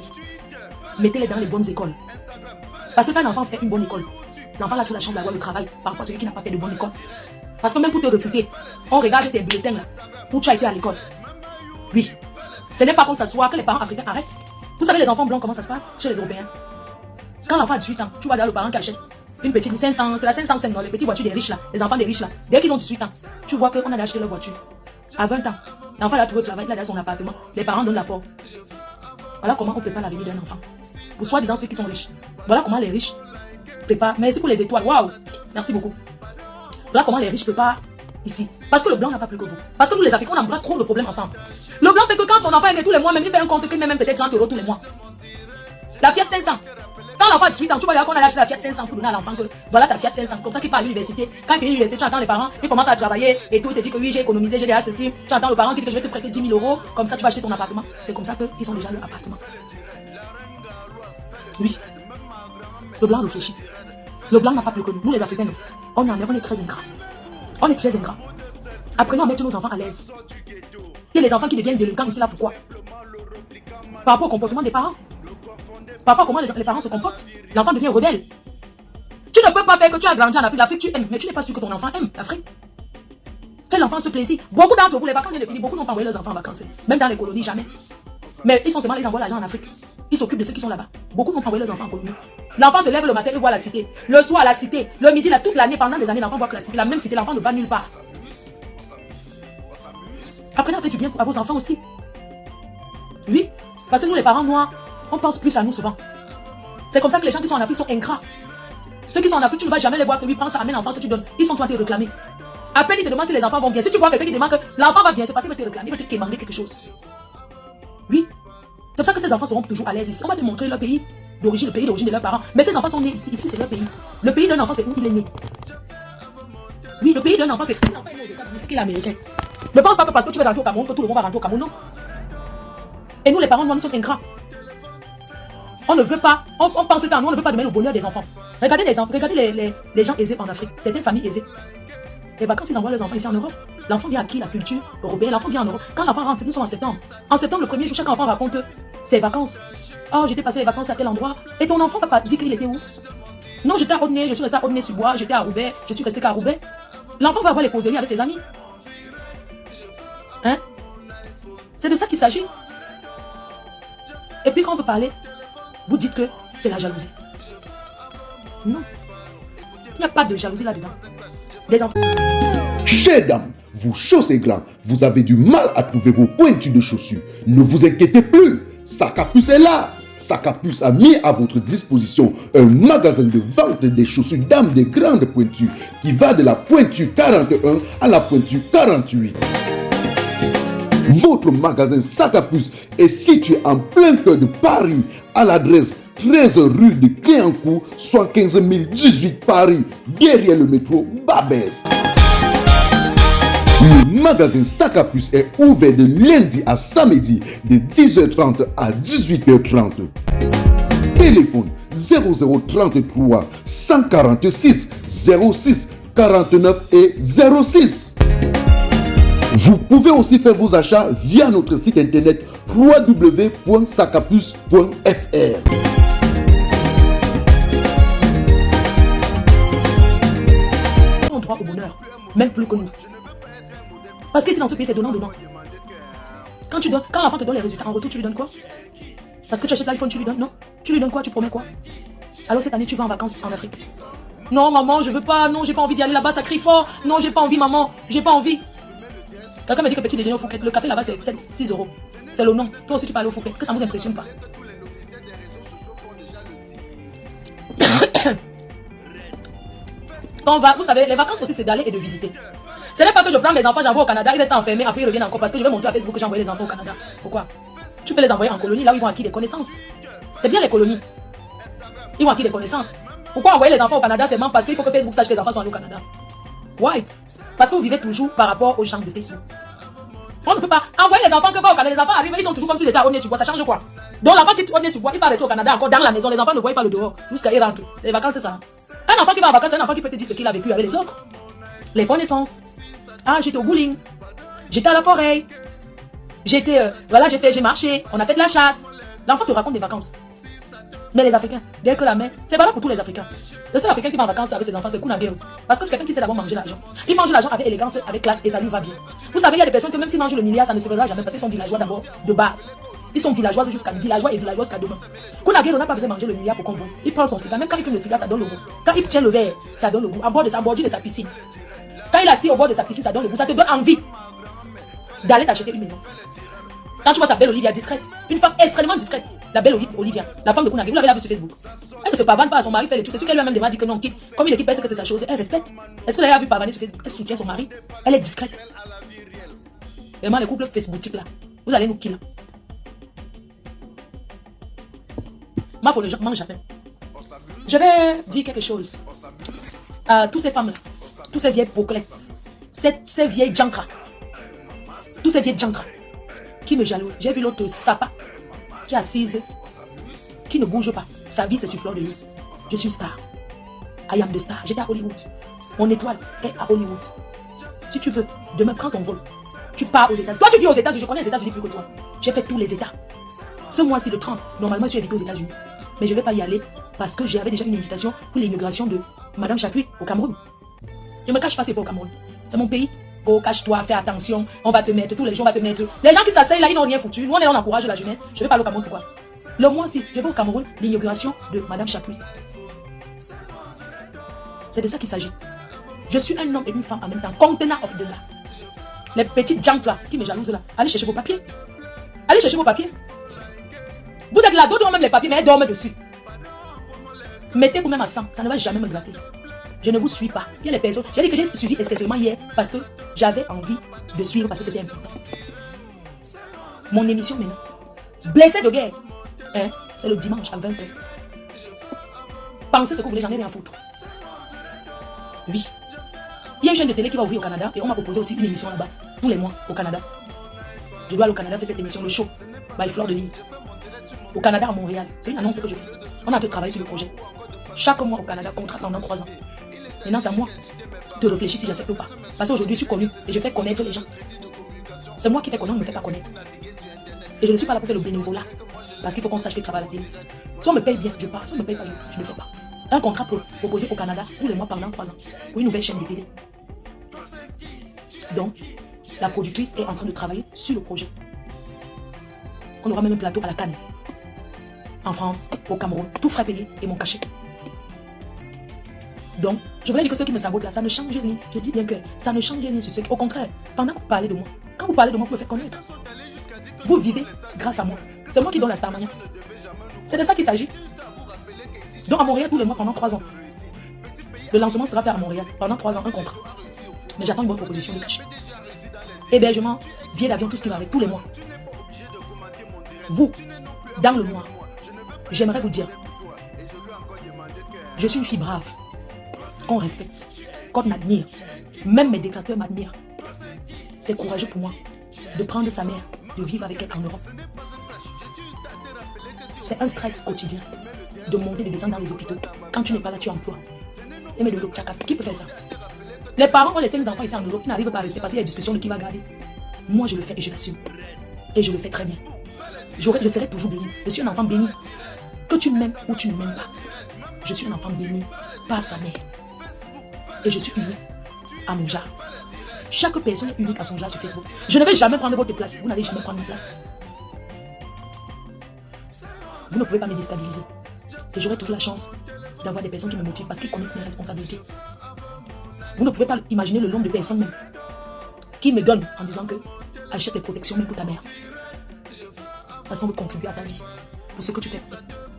Mettez-les dans les bonnes écoles. Parce que quand un enfant fait une bonne école, l'enfant là, tu as la chance d'avoir le travail par rapport à celui qui n'a pas fait de bonne école. Parce que même pour te recruter, on regarde tes bulletins là, où tu as été à l'école. Oui. Ce n'est pas qu'on s'assoit, que les parents africains arrêtent. Vous savez les enfants blancs, comment ça se passe chez les Européens? Quand l'enfant a 18 ans, tu vois là le parent qui achète une petite 500, c'est la 505 dans les petites voitures des riches là, les enfants des riches là. Dès qu'ils ont 18 ans, tu vois qu'on a acheté leur voiture. À 20 ans, l'enfant là, tu veux travailler, il a son appartement, les parents donnent l'apport. Voilà comment on prépare la vie d'un enfant. Pour soi-disant ceux qui sont riches. Voilà comment les riches préparent. Merci pour les étoiles, waouh, merci beaucoup. Voilà comment les riches préparent ici. Parce que le blanc n'a pas plus que vous. Parce que nous les Africains, on embrasse trop de problèmes ensemble. Le blanc fait que quand son enfant est né tous les mois, même il fait un compte qu'il met même peut-être 30 € tous les mois. La Fiat 500. Quand l'enfant a 18 ans, tu vois qu'on a acheté la Fiat 500 pour donner à l'enfant que voilà ta Fiat 500. Comme ça qu'il part à l'université. Quand il finit l'université, tu entends les parents, ils commencent à travailler et tout, il te dit que oui, j'ai économisé, j'ai déjà ceci. Tu entends le parent qui dit que je vais te prêter 10 000 €. Comme ça, tu vas acheter ton appartement. C'est comme ça qu'ils ont déjà leur appartement. Oui. Le blanc réfléchit. Le blanc n'a pas plus que nous. Nous les Africains, on est très ingrats. On est très ingrats. Apprenons à mettre nos enfants à l'aise. Il y a les enfants qui deviennent délinquants ici là, pourquoi? Par rapport au comportement des parents. Par rapport à comment les parents se comportent. L'enfant devient rebelle. Tu ne peux pas faire que tu as grandi en Afrique. L'Afrique, tu aimes, mais tu n'es pas sûr que ton enfant aime l'Afrique. Fais l'enfant ce plaisir. Beaucoup d'entre vous, les vacances viennent de finir. Beaucoup n'ont pas envoyé leurs enfants en vacances. Même dans les colonies, jamais. Mais ils sont seulement les envoient l'argent en Afrique. Ils s'occupent de ceux qui sont là-bas. Beaucoup n'ont pas envoyé leurs enfants en colonie. L'enfant se lève le matin, il voit la cité. Le soir, la cité. Le midi, là, toute l'année, pendant des années, l'enfant voit que la cité. La même cité, l'enfant ne va nulle part. Apprenez à faire du bien à vos enfants aussi. Oui. Parce que nous, les parents noirs, on pense plus à nous souvent. C'est comme ça que les gens qui sont en Afrique sont ingrats. Ceux qui sont en Afrique, tu ne vas jamais les voir que lui pense à amène l'enfant, si tu donnes. Ils sont toi à te réclamer. À peine ils te demandent si les enfants vont bien. Si tu vois quelqu'un qui demande que l'enfant va bien, c'est parce qu'il va te réclamer, il va te demander quelque chose. Oui. C'est pour ça que ces enfants seront toujours à l'aise ici. On va te montrer leur pays d'origine, le pays d'origine de leurs parents. Mais ces enfants sont nés ici. Ici, c'est leur pays. Le pays d'un enfant, c'est où il est né. Oui, le pays d'un enfant, c'est où l'enfant est né aux États-Unis, c'est qu'il est américain. Ne pense pas que parce que tu vas rentrer au Cameroun, que tout le monde va rentrer au Cameroun, non. Et nous, les parents, nous sommes ingrats. On ne veut pas, on pense qu'en nous, on ne veut pas donner le bonheur des enfants. Regardez les enfants, regardez les gens aisés en Afrique. C'est des familles aisées. Les vacances, ils envoient les enfants ici en Europe. L'enfant vient acquis la culture européenne. L'enfant vient en Europe. Quand l'enfant rentre, nous sommes en septembre. En septembre, le premier jour, chaque enfant raconte ses vacances. Oh, j'étais passé les vacances à tel endroit. Et ton enfant va pas dire qu'il était où? Non, j'étais à Audenay, je suis resté à Audenay-sur-Bois, j'étais à Roubaix, je suis resté qu'à Roubaix. L'enfant va avoir les causeries avec ses amis. Hein? C'est de ça qu'il s'agit. Et puis quand on peut parler, vous dites que c'est la jalousie. Non. Il n'y a pas de jalousie là-dedans. Des enfants. Chers dames, vos chausses glands, vous avez du mal à trouver vos pointures de chaussures. Ne vous inquiétez plus, sa capuce est là. Sacapus a mis à votre disposition un magasin de vente des chaussures dames de grande pointure qui va de la pointure 41 à la pointure 48. Votre magasin Sacapus est situé en plein cœur de Paris à l'adresse 13 rue de Cléancourt, soit 15 018 Paris, derrière le métro Babès. Le magasin Sacapus est ouvert de lundi à samedi de 10h30 à 18h30. Téléphone 0033 146 06 49 et 06. Vous pouvez aussi faire vos achats via notre site internet www.sacapus.fr. On droit au bonheur, même plus que nous. Parce que c'est dans ce pays, c'est donnant. Quand l'enfant te donne les résultats en retour, tu lui donnes quoi? Parce que tu achètes l'iPhone, tu lui donnes, non? Tu lui donnes quoi? Tu promets quoi? Alors cette année, tu vas en vacances en Afrique. Non, maman, je veux pas. Non, j'ai pas envie d'y aller là-bas, ça crie fort. Non, j'ai pas envie, maman. J'ai pas envie. Quelqu'un m'a dit que petit déjeuner au Fouquet, le café là-bas, c'est 6 €. C'est le nom. Toi aussi, tu peux aller au Fouquet. Que ça ne vous impressionne pas? Quand on va, vous savez, les vacances aussi, c'est d'aller et de visiter. Ce n'est pas que je prends mes enfants, j'envoie au Canada, ils restent enfermés, après ils reviennent encore parce que je vais montrer à Facebook que j'ai envoyé les enfants au Canada. Pourquoi? Tu peux les envoyer en colonie, là où ils vont acquérir des connaissances. C'est bien les colonies. Ils vont acquérir des connaissances. Pourquoi envoyer les enfants au Canada seulement parce qu'il faut que Facebook sache que les enfants sont allés au Canada? White. Parce que vous vivez toujours par rapport aux gens de Facebook. On ne peut pas envoyer les enfants que pas au Canada. Les enfants arrivent, ils sont toujours comme s'ils étaient à Aulnay-sur-Bois. Ça change quoi? Donc l'enfant qui est Aulnay-sur-Bois, il va rester au Canada encore dans la maison. Les enfants ne voient pas le dehors jusqu'à y rentrer. C'est les vacances, c'est ça. Un enfant qui va en vacances, c'est un enfant qui peut te dire ce qu'il a vécu avec les autres. Les connaissances. Ah, j'étais au bowling. J'étais à la forêt. J'étais, voilà, j'ai marché. On a fait de la chasse. L'enfant te raconte des vacances. Mais les Africains, dès que la main, c'est valable pour tous les Africains. Le seul Africain qui va en vacances avec ses enfants, c'est Kounagero. Parce que c'est quelqu'un qui sait d'abord manger l'argent. Il mange l'argent avec élégance, avec classe et ça lui va bien. Vous savez, il y a des personnes que même s'ils mangent le milliard, ça ne se verra jamais parce qu'ils sont villageois d'abord, de base. Ils sont villageois jusqu'à villageois jusqu'à demain. Kounagero n'a pas besoin de manger le milliard pour qu'on voit. Il prend son cigare, même quand il fume le cigare, ça donne le goût. Quand il tient le verre, ça donne le goût. À bord de sa piscine. Quand il est assis au bord de sa piscine, ça donne le goût. Ça te donne envie d'aller t'acheter une maison. Quand tu vois sa belle Olivia discrète, une femme extrêmement discrète, la belle Olivia, la femme de Kounagero, vous l'avez vu sur Facebook. Elle ne se pavane pas à son mari, fait les trucs. C'est sûr qu'elle lui a même demandé que non, quitte. Comme il quitte, parce que c'est sa chose, elle respecte. Est-ce que vous l'avez vu pavaner sur Facebook? Elle soutient son mari, elle est discrète. Vraiment, les couples Facebookiques là, vous allez nous killer. Ma folle, mange jamais. Je vais dire quelque chose à toutes ces femmes-là, tous ces vieilles bouclettes, ces vieilles jankras, tous ces vieilles jankras qui me jalousent. J'ai vu l'autre sapa qui est assise, qui ne bouge pas. Sa vie, c'est sur fleur de lys. Je suis star. I am the star. J'étais à Hollywood. Mon étoile est à Hollywood. Si tu veux, demain, prends ton vol. Tu pars aux États-Unis. Toi, tu vis aux États-Unis. Je connais les États-Unis plus que toi. J'ai fait tous les États. Ce mois-ci, le 30, normalement, je suis invité aux États-Unis. Mais je ne vais pas y aller parce que j'avais déjà une invitation pour l'immigration de Madame Chapuis au Cameroun. Je ne me cache pas, c'est pas au Cameroun. C'est mon pays. Oh, cache-toi, fais attention. On va te mettre, tous les gens vont te mettre. Les gens qui s'asseyent là, ils n'ont rien foutu. Nous, on est là, on encourage la jeunesse. Je vais pas aller au Cameroun, pourquoi? Le mois-ci, je vais au Cameroun, l'inauguration de Madame Chapuis. C'est de ça qu'il s'agit. Je suis un homme et une femme en même temps. Contenant of the là. Les petites gens là, qui me jalousent là. Allez chercher vos papiers. Allez chercher vos papiers. Vous êtes là, d'autres ont même les papiers, mais elles dorment dessus. Mettez vous-même à 100, ça ne va jamais me gratter. Je ne vous suis pas. Il y a les personnes. J'ai dit que j'ai suivi excessivement hier parce que j'avais envie de suivre parce que c'était important. Mon émission maintenant. Blessé de guerre. Hein? C'est le dimanche à 20h. Pensez ce que vous voulez, j'en ai rien à foutre. Oui. Il y a une chaîne de télé qui va ouvrir au Canada et on m'a proposé aussi une émission là-bas, tous les mois au Canada. Je dois aller au Canada faire cette émission, le show, by Fleur de Lys. Au Canada, à Montréal. C'est une annonce que je fais. On a tout travaillé sur le projet. Chaque mois au Canada, contrat pendant 3 ans. Maintenant, c'est à moi de réfléchir si j'accepte ou pas. Parce qu'aujourd'hui, je suis connu et je fais connaître les gens. C'est moi qui fais connaître, on ne me fait pas connaître. Et je ne suis pas là pour faire le bénévolat. Parce qu'il faut qu'on sache que je travaille à la télé. Si on me paye bien, je pars. Si on ne me paye pas, je ne le fais pas. Un contrat proposé au Canada tous les mois pendant 3 ans. Pour une nouvelle chaîne de télé. Donc, la productrice est en train de travailler sur le projet. On aura même un plateau à la Cannes. En France, au Cameroun, tout frais payé et mon cachet. Donc, je voulais dire que ceux qui me sabotent là, ça ne change rien. Je dis bien que ça ne change rien sur ceux qui... Au contraire, pendant que vous parlez de moi, quand vous parlez de moi, vous me faites connaître. Vous vivez grâce à moi. C'est moi qui donne la Starmania. C'est de ça qu'il s'agit. Donc à Montréal, tous les mois, pendant 3 ans. Le lancement sera fait à Montréal. Pendant 3 ans, un contrat. Mais j'attends une bonne proposition de cachet. Hébergement, billet d'avion, tout ce qui va avec, tous les mois. Vous, dans le mois, j'aimerais vous dire, je suis une fille brave, qu'on respecte, qu'on admire. Même mes détracteurs m'admirent. C'est courageux pour moi de prendre sa mère, de vivre avec elle en Europe. C'est un stress quotidien de monter, de descendre dans les hôpitaux. Quand tu n'es pas là, tu emploies. Et mais le docteur, qui peut faire ça? Les parents ont laissé les enfants ici en Europe qui n'arrivent pas à rester parce qu'il y a une discussion de qui va garder. Moi, je le fais et je l'assume. Et je le fais très bien. Je serai toujours béni. Je suis un enfant béni. Que tu m'aimes ou tu ne m'aimes pas. Je suis un enfant béni par sa mère. Et je suis unique à mon genre. Chaque personne est unique à son genre sur Facebook. Je ne vais jamais prendre votre place. Vous n'allez jamais prendre une place. Vous ne pouvez pas me déstabiliser. Et j'aurai toute la chance d'avoir des personnes qui me motivent parce qu'ils connaissent mes responsabilités. Vous ne pouvez pas imaginer le nombre de personnes même qui me donnent en disant que achète les protections même pour ta mère. Parce qu'on veut contribuer à ta vie. Pour ce que tu fais.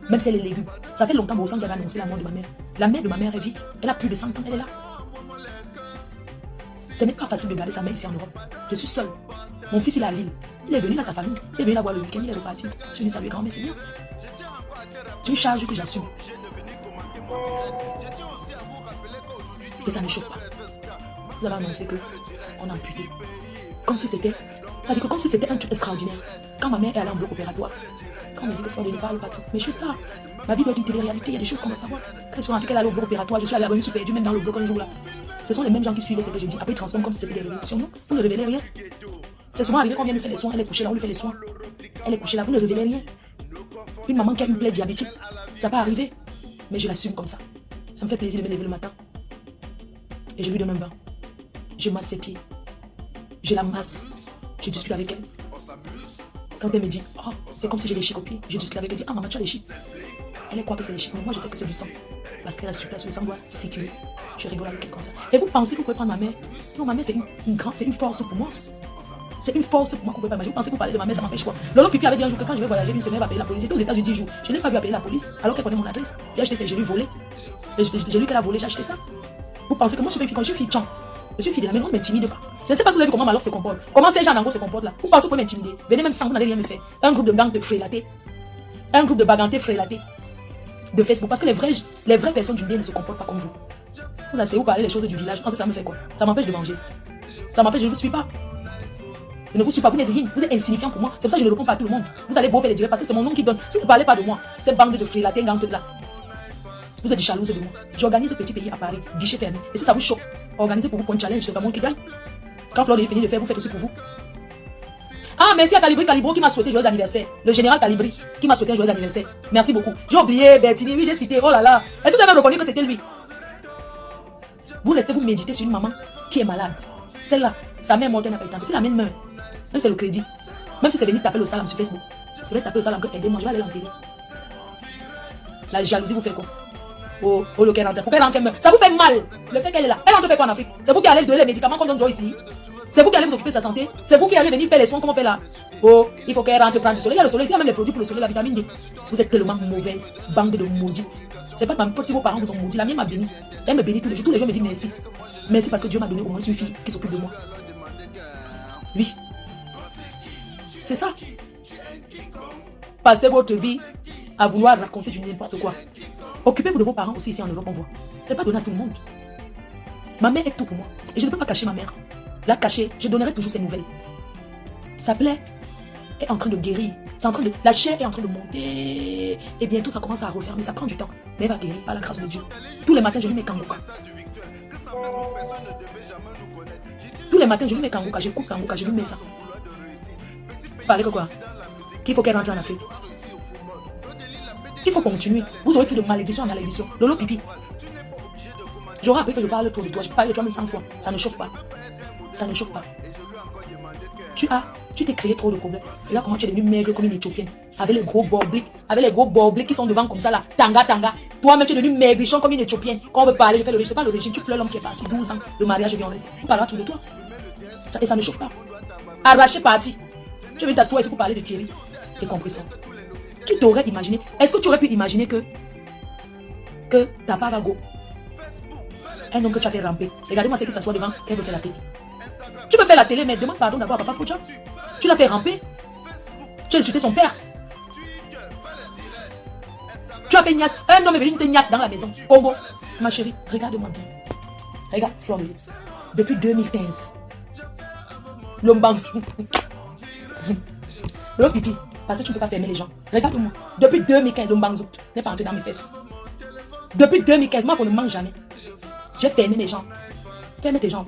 Même si elle est légume. Ça fait longtemps que qui avait annoncé la mort de ma mère. La mère de ma mère est vie. Elle a plus de 100 ans. Elle est là. Ce n'est pas facile de garder sa mère ici en Europe. Je suis seule. Mon fils il est à Lille. Il est venu dans sa famille. Il est venu la voir le week-end. Il est reparti. Je suis venu saluer grand-mère. C'est bien. C'est une charge que j'assume. Et ça ne chauffe pas. Vous avez annoncé qu'on a amputé. Comme si c'était... Ça veut dire que comme si c'était un truc extraordinaire. Quand ma mère est allée en bloc opératoire, quand on me dit que Flore ne parle pas tout. Mais je suis ça. Ma vie doit être une télé-réalité. Il y a des choses qu'on doit savoir. Quand ils sont rentrés qu'elle allait au bloc opératoire, je suis allée à la suis perdue même dans le bloc un jour là. Ce sont les mêmes gens qui suivaient ce que je dis. Après ils transforment comme si c'était des révélations. Non, vous ne révélez rien. C'est souvent arrivé qu'on vient lui faire les soins. Elle est couchée là, on lui fait les soins. Elle est couchée là, vous ne révélez rien. Une maman qui a une plaie diabétique, ça peut arriver. Mais je l'assume comme ça. Ça me fait plaisir de me lever le matin. Et je lui donne un bain. Je masse ses pieds. Je la masse. Je discute avec elle. Quand elle me dit, oh, c'est comme si j'ai des chics au pied, je discute avec elle. Je dis, ah maman, tu as des chics. Elle croit que c'est des chics, mais moi je sais que c'est du sang. Parce qu'elle a su place, le sang doit circuler. Je rigole avec elle comme ça. Et vous pensez que vous pouvez prendre ma mère? Non, ma mère c'est une force pour moi. C'est une force pour moi qu'on peut pas imaginer. Vous pensez que vous parlez de ma mère, ça m'empêche quoi? Lolo Pipi avait dit un jour que quand je vais voyager une semaine, elle va appeler la police. J'étais aux États-Unis 10 jours. Je n'ai pas vu appeler la police alors qu'elle connaît mon adresse. J'ai acheté ses gelées volées. J'ai lu qu'elle a volé, j'ai acheté ça. Vous pensez que moi je suis une fille tchan? Je suis fille de la maison, ne m'intimide pas. Je ne sais pas si vous avez vu comment Malor se comporte. Comment ces gens en gros se comportent là. Vous pensez que vous pouvez m'intimider? Venez même sans vous n'allez rien me faire. Un groupe de gangs de frélatés. Un groupe de bagantés frélatés. De Facebook. Parce que les vraies personnes du bien ne se comportent pas comme vous. Vous asseyez, vous parlez les choses du village. Ça me fait quoi? Ça m'empêche de manger. Ça m'empêche, je ne vous suis pas. Je ne vous suis pas, vous n'êtes rien. Vous êtes insignifiant pour moi. C'est pour ça que je ne réponds pas à tout le monde. Vous allez beau faire les directs parce que c'est mon nom qui donne. Si vous ne parlez pas de moi, cette bande de frélatés gantés là. Vous êtes jalouse de moi. J'organise ce petit pays à Paris, guichet fermé. Et si ça vous choque, organisez pour vous pour un challenge, c'est pas moi qui gagne. Quand Flore est fini de faire, vous faites aussi pour vous. Ah, merci à Calibro qui m'a souhaité joyeux anniversaire. Le général Calibri qui m'a souhaité un joyeux anniversaire. Merci beaucoup. J'ai oublié Bertini, oui, j'ai cité. Oh là là. Est-ce que vous avez reconnu que c'était lui? Vous restez, vous méditez sur une maman qui est malade. Celle-là, sa mère morte, elle n'a pas eu le temps. Si la mienne meurt, même c'est le crédit. Même si c'est venu taper le salam sur Facebook, je vais taper le salam que aidez-moi, je vais aller l'enterrer. La jalousie vous fait quoi? Oh, le qu'elle rentre. Pourquoi elle rentre? Ça vous fait mal. Le fait qu'elle est là. Elle rentre fait quoi en Afrique? C'est vous qui allez donner les médicaments qu'on donne ici. C'est vous qui allez vous occuper de sa santé. C'est vous qui allez venir faire les soins comme on fait là. Oh, il faut qu'elle rentre prendre du soleil. Il y a le soleil, il y a même les produits pour le soleil, la vitamine D. Vous êtes tellement mauvaise, bande de maudites. C'est pas ma faute si vos parents vous ont maudit. La mienne m'a béni. Elle me bénit tous les jours. Tous les jours, me dit merci. Merci parce que Dieu m'a donné au moins une fille qui s'occupe de moi. Oui. C'est ça. Passez votre vie à vouloir raconter du n'importe quoi. Occupez-vous de vos parents aussi ici en Europe, on voit. C'est pas donné à tout le monde. Ma mère est tout pour moi. Et je ne peux pas cacher ma mère. La cacher, je donnerai toujours ses nouvelles. Sa plaie est en train de guérir. La chair est en train de monter. Et bientôt, ça commence à refermer. Ça prend du temps. Mais elle va guérir par la grâce de Dieu. Tous les matins, je lui mets Kangoka. Tous les matins, je lui mets Kangoka. J'écoute Kangoka, je lui mets ça. Parlez que quoi? Qu'il faut qu'elle rentre en Afrique. Il faut continuer. Vous aurez tout de malédiction en malédiction. Lolo Pipi. J'aurais appris que je parle trop de toi. Je parle de toi même 100 fois. Ça ne chauffe pas. Ça ne chauffe pas. Tu t'es créé trop de problèmes. Et là, comment tu es devenue maigre comme une Éthiopienne? Avec les gros borbliques qui sont devant comme ça là. Tanga. Toi-même, tu es devenue maigrichon comme une Éthiopienne. Quand on veut parler, je fais le régime. C'est pas le régime. Tu pleures l'homme qui est parti. 12 ans. Le mariage vient en reste. On parlera tout de toi. Et ça ne chauffe pas. Arraché parti. Tu veux t'asseoir ici pour parler de Thierry. Et compris ça. Qui t'aurait imaginé? Est-ce que tu aurais pu imaginer que ta part va go? Un homme que tu as fait ramper. Regardez-moi ce qui s'assoit devant, qu'elle veut faire la télé. Tu peux faire la télé, mais demande pardon d'abord à Papa Foucha. Tu l'as fait ramper. Tu as insulté son père. Tu as fait niasse. Un homme est venu te niasse dans la maison. Congo. Ma chérie, regarde-moi bien. Regarde, Floride. Depuis 2015. L'homme le pipi. Parce que tu ne peux pas fermer les gens. Regarde-moi. Depuis 2015, l'homme n'est pas entré dans mes fesses. Depuis 2015, moi, on ne mange jamais. J'ai fermé mes jambes. Ferme tes jambes.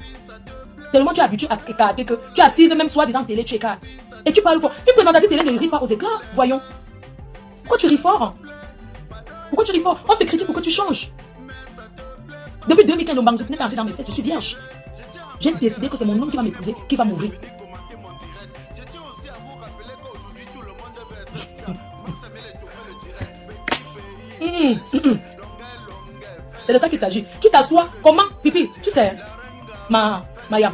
Tellement tu es habitué à écarter que tu es assise même soi-disant télé, tu écartes. Et tu parles fort. Une présentatrice télé ne rit pas aux éclats. Voyons. Pourquoi tu ris fort? Pourquoi tu ris fort? On te critique pour que tu changes. Depuis 2015, le Bangzouk n'est pas entré dans mes fesses. Je suis vierge. J'ai décidé que c'est mon homme qui va m'épouser, qui va m'ouvrir. C'est de ça qu'il s'agit. Tu t'assois. Comment? Pipi, tu sais, Mayam,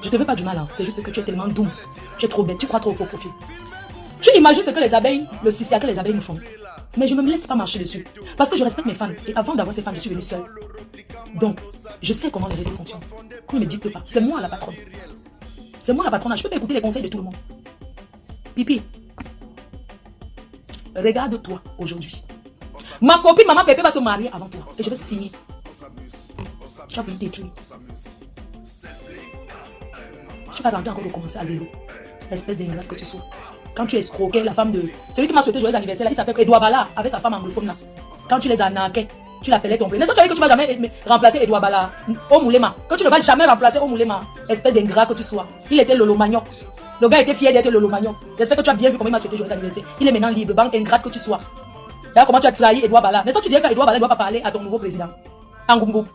je te veux pas du mal. Hein. C'est juste que tu es tellement doux. Tu es trop bête. Tu crois trop au profil. Tu imagines ce que les abeilles, le cicia que les abeilles nous font. Mais je ne me laisse pas marcher dessus. Parce que je respecte mes fans. Et avant d'avoir ces fans, je suis venue seule. Donc, je sais comment les réseaux fonctionnent. Qu'on ne me dicte pas. C'est moi la patronne. C'est moi la patronne. Je peux pas écouter les conseils de tout le monde. Pipi, regarde-toi aujourd'hui. Ma copine, maman Pépé va se marier avant toi. Et je vais signer. Tu as voulu t'écrire. Tu vas tenter encore de commencer à zéro. Espèce d'ingrate que tu sois. Quand tu escroquais la femme de... Celui qui m'a souhaité joyeux anniversaire, là, il s'appelle Edouard Bala, avec sa femme anglophone là. Quand tu les arnaquais, tu l'appelais ton prénom. Est-ce que tu savais que tu ne vas jamais remplacer Edouard Bala au Moulema? Que tu ne vas jamais remplacer au Moulema. Espèce d'ingrat que tu sois. Il était Lolo Magnon. Le gars était fier d'être Lolo Magnon. J'espère que tu as bien vu comment il m'a souhaité joyeux anniversaire. Il est maintenant libre, banque ingrate que tu sois. Regarde comment tu as trahi Edouard Bala. N'est-ce pas que tu disais qu'Edouard Bala ne doit pas parler à ton nouveau président? Angoumgou.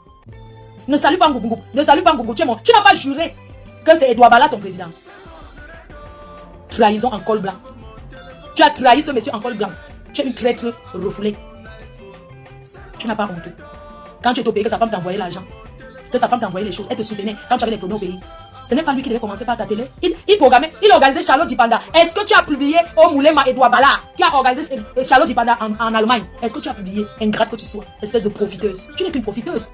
Ne salue pas Angoumgou. Ne salue pas Angoumgou. Tu n'as pas juré que c'est Edouard Bala ton président. Trahison en col blanc. Tu as trahi ce monsieur en col blanc. Tu es une traître refoulée. Tu n'as pas honte. Quand tu es au pays, que sa femme t'envoyait l'argent, que sa femme t'envoyait les choses, elle te soutenait quand tu avais les problèmes au pays. Ce n'est pas lui qui devait commencer par ta télé. Il programmait, il organisait Charlotte Dipanda. Est-ce que tu as publié au Moulema Edouard Bala qui a organisé Charlotte Dipanda en Allemagne? Est-ce que tu as publié? Ingrate que tu sois, espèce de profiteuse. Tu n'es qu'une profiteuse.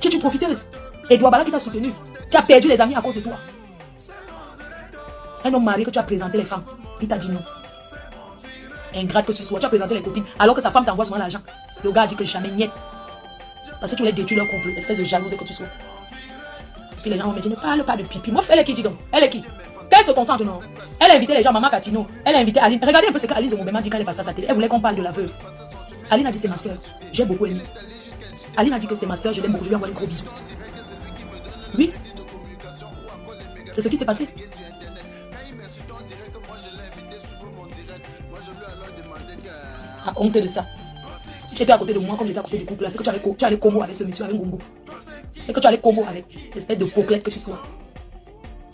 Tu es une profiteuse. Edouard Bala qui t'a soutenu, qui a perdu les amis à cause de toi. Un homme marié que tu as présenté les femmes, il t'a dit non. Ingrate que tu sois, tu as présenté les copines alors que sa femme t'envoie souvent l'argent. Le gars a dit que jamais niet. Parce que tu voulais détruire leur couple, espèce de jalouse que tu sois. Puis les gens vont me dire, ne parle pas de pipi. Moi, elle est qui, dis donc? Elle est qui? Qu'elle se concentre, non? Elle a invité les gens, Maman Catino. Elle a invité Aline. Regardez un peu ce qu'Aline Zoumobema dit quand elle est passée à sa télé. Elle voulait qu'on parle de la veuve. Aline a dit, c'est ma soeur. J'ai beaucoup aimé. Aline a dit que c'est ma soeur, je l'aime beaucoup. Je lui envoie des gros bisous. Oui. C'est ce qui s'est passé. Ah, honte de ça. Si tu étais à côté de moi, comme j'étais à côté du couple, là, c'est que tu allais combo avec ce monsieur, avec Ngongo. C'est que tu allais combo avec l'espèce de coquelette que tu sois.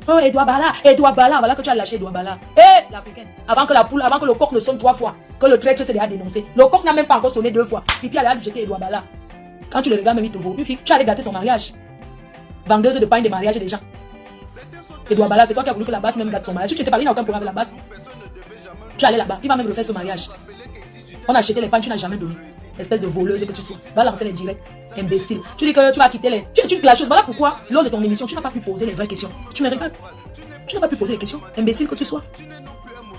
Oh, Edouard Bala, voilà que tu as lâché Edouard Bala. Hé, l'Africaine, avant que la poule, avant que le coq ne sonne 3 fois, que le traître s'est déjà dénoncé. Le coq n'a même pas encore sonné 2 fois. Pipi allait jeter Edouard Bala. Quand tu le regardes, même il te vaut. Une fille, tu allais gâter son mariage. Vendeuse de pain de mariage des gens. Edouard Bala, c'est toi qui as voulu que la basse même gâte son mariage. Si tu n'étais pas allé, il n'y a aucun problème avec la basse. Tu allais là-bas, il va même refaire ce mariage. On a acheté les pains, tu n'as jamais donné. Espèce de voleuse que tu sois. Va lancer les directs. Imbécile. Tu dis que tu vas quitter les... Tu es une clasheuse. Voilà pourquoi, lors de ton émission, tu n'as pas pu poser les vraies questions. Tu me regardes. Tu n'as pas pu poser les questions. Imbécile que tu sois.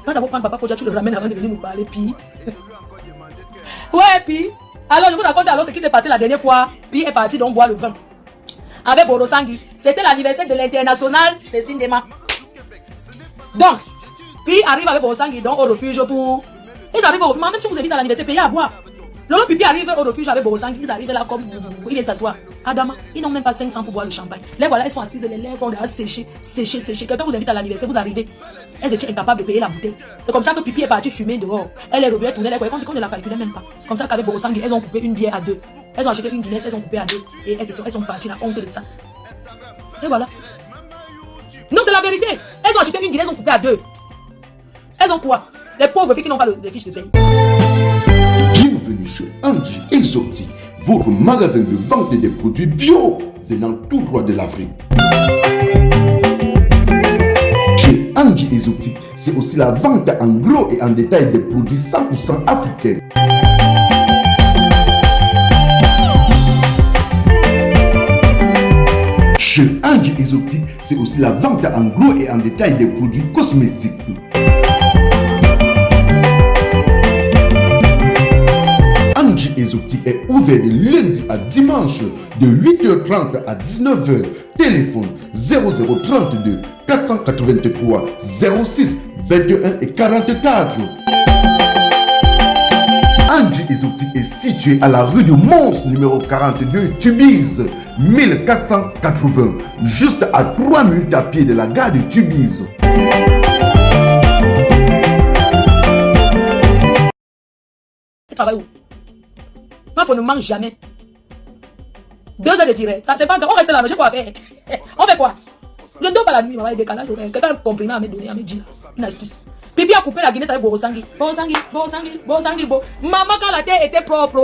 Va d'abord prendre Papa Foucha, tu le ramènes avant de venir nous parler. Puis... ouais, puis... alors, je vous raconte alors ce qui s'est passé la dernière fois. Puis est parti donc boire le vin. Avec Borosangui. C'était l'anniversaire de l'international Cécile Dema. Donc, puis arrive avec Borosangui donc au refuge pour... Ils arrivent au refuge, même si vous invitez à l'anniversaire, payez à boire. Lolo Pipi arrive au refuge avec Borosangui, ils arrivent là comme... Ils viennent s'asseoir. Adama, ils n'ont même pas 5 francs pour boire le champagne. Les voilà, ils sont assises, les lèvres ont déjà séché. Quelqu'un vous invite à l'anniversaire, vous arrivez. Elles étaient incapables de payer la bouteille. C'est comme ça que Pipi est parti fumer dehors. Elle est revenue tourner les coins, qu'on ne la calculait même pas. C'est comme ça qu'avec Borosangui, elles ont coupé une bière à 2. Elles ont acheté une Guinness, elles ont coupé à 2. Et elles sont parties, la honte de ça. Et voilà. Non, c'est la vérité. Elles ont acheté une Guinness, elles ont coupé à 2. Elles ont quoi? Les pauvres filles qui n'ont pas les fiches de paye. Bienvenue chez Angie Exotique, votre magasin de vente des produits bio venant tout droit de l'Afrique. Chez Angie Exotique, c'est aussi la vente en gros et en détail des produits 100% africains. Chez Angie Exotique, c'est aussi la vente en gros et en détail des produits cosmétiques. Angie Exotique est ouvert de lundi à dimanche de 8h30 à 19h. Téléphone 0032 483 06 21 et 44. Angie Exotique est situé à la rue du Mons, numéro 42, Tubize, 1480, juste à 3 minutes à pied de la gare de Tubize. Tu travailles où? Moi, on ne mange jamais. 2 heures de direct. Ça, c'est pas grave. On reste là, mais j'ai quoi faire. On fait quoi? Je ne dors pas la nuit, maman, il y a des décalages. Quelqu'un a un comprimé à me donner, à me dire. Une astuce. Pipi a coupé la Guinée, ça fait Borosangui. Borosangui. Maman, quand la terre était propre,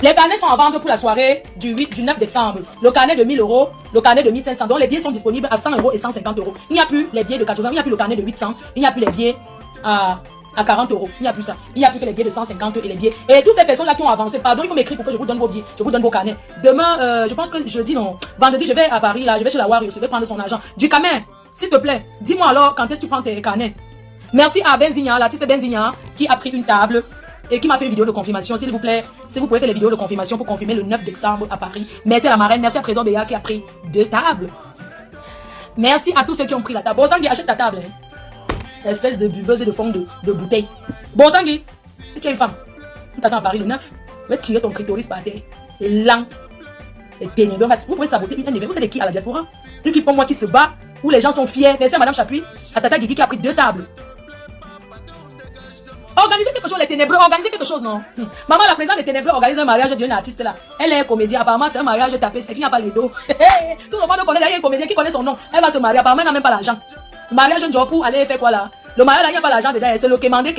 les carnets sont en vente pour la soirée du 9 décembre. Le carnet de 1000 €, le carnet de 1500. Donc les billets sont disponibles à 100 € et 150 €. Il n'y a plus les billets de 80, il n'y a plus le carnet de 800, il n'y a plus les billets à 40 €. Il n'y a plus ça. Il n'y a plus que les billets de 150 et les billets. Et toutes ces personnes-là qui ont avancé, pardon, il faut m'écrire pour que je vous donne vos billets, je vous donne vos carnets. Demain, je pense que jeudi, non. Vendredi, je vais à Paris, là, je vais chez la Warrior, je vais prendre son argent. Du Camin, s'il te plaît, dis-moi alors quand est-ce que tu prends tes carnets. Merci à Benzigna, l'artiste Benzigna, qui a pris une table et qui m'a fait une vidéo de confirmation. S'il vous plaît, si vous pouvez faire les vidéos de confirmation pour confirmer le 9 décembre à Paris. Merci à la marraine, merci à Trésor Béa qui a pris 2 tables. Merci à tous ceux qui ont pris la table. Bon, Sangui, achète ta table. Hein. Espèce de buveuse et de fond de bouteille. Bon, Sangui, si tu es une femme, tu t'attends à Paris le 9, tu vas tirer ton clitoris par terre. C'est lent. Et ténébreux. Vous pouvez saboter un événement. Vous savez qui à la diaspora? Une fille comme moi qui se bat, où les gens sont fiers. Merci à Madame Chapuis, à Tata Guigui qui a pris 2 tables. Organisez quelque chose, les ténébreux, organisez quelque chose, non? Maman, la présidente des ténébreux organise un mariage d'une artiste là. Elle est comédienne, apparemment c'est un mariage tapé, c'est qu'il n'y a pas les dos. Tout le monde connaît, il y a une comédienne qui connaît son nom. Elle va se marier, apparemment elle n'a même pas l'argent. Mariage un jour pour aller faire quoi là? Le mariage là, il n'y a pas l'argent dedans, c'est le quémander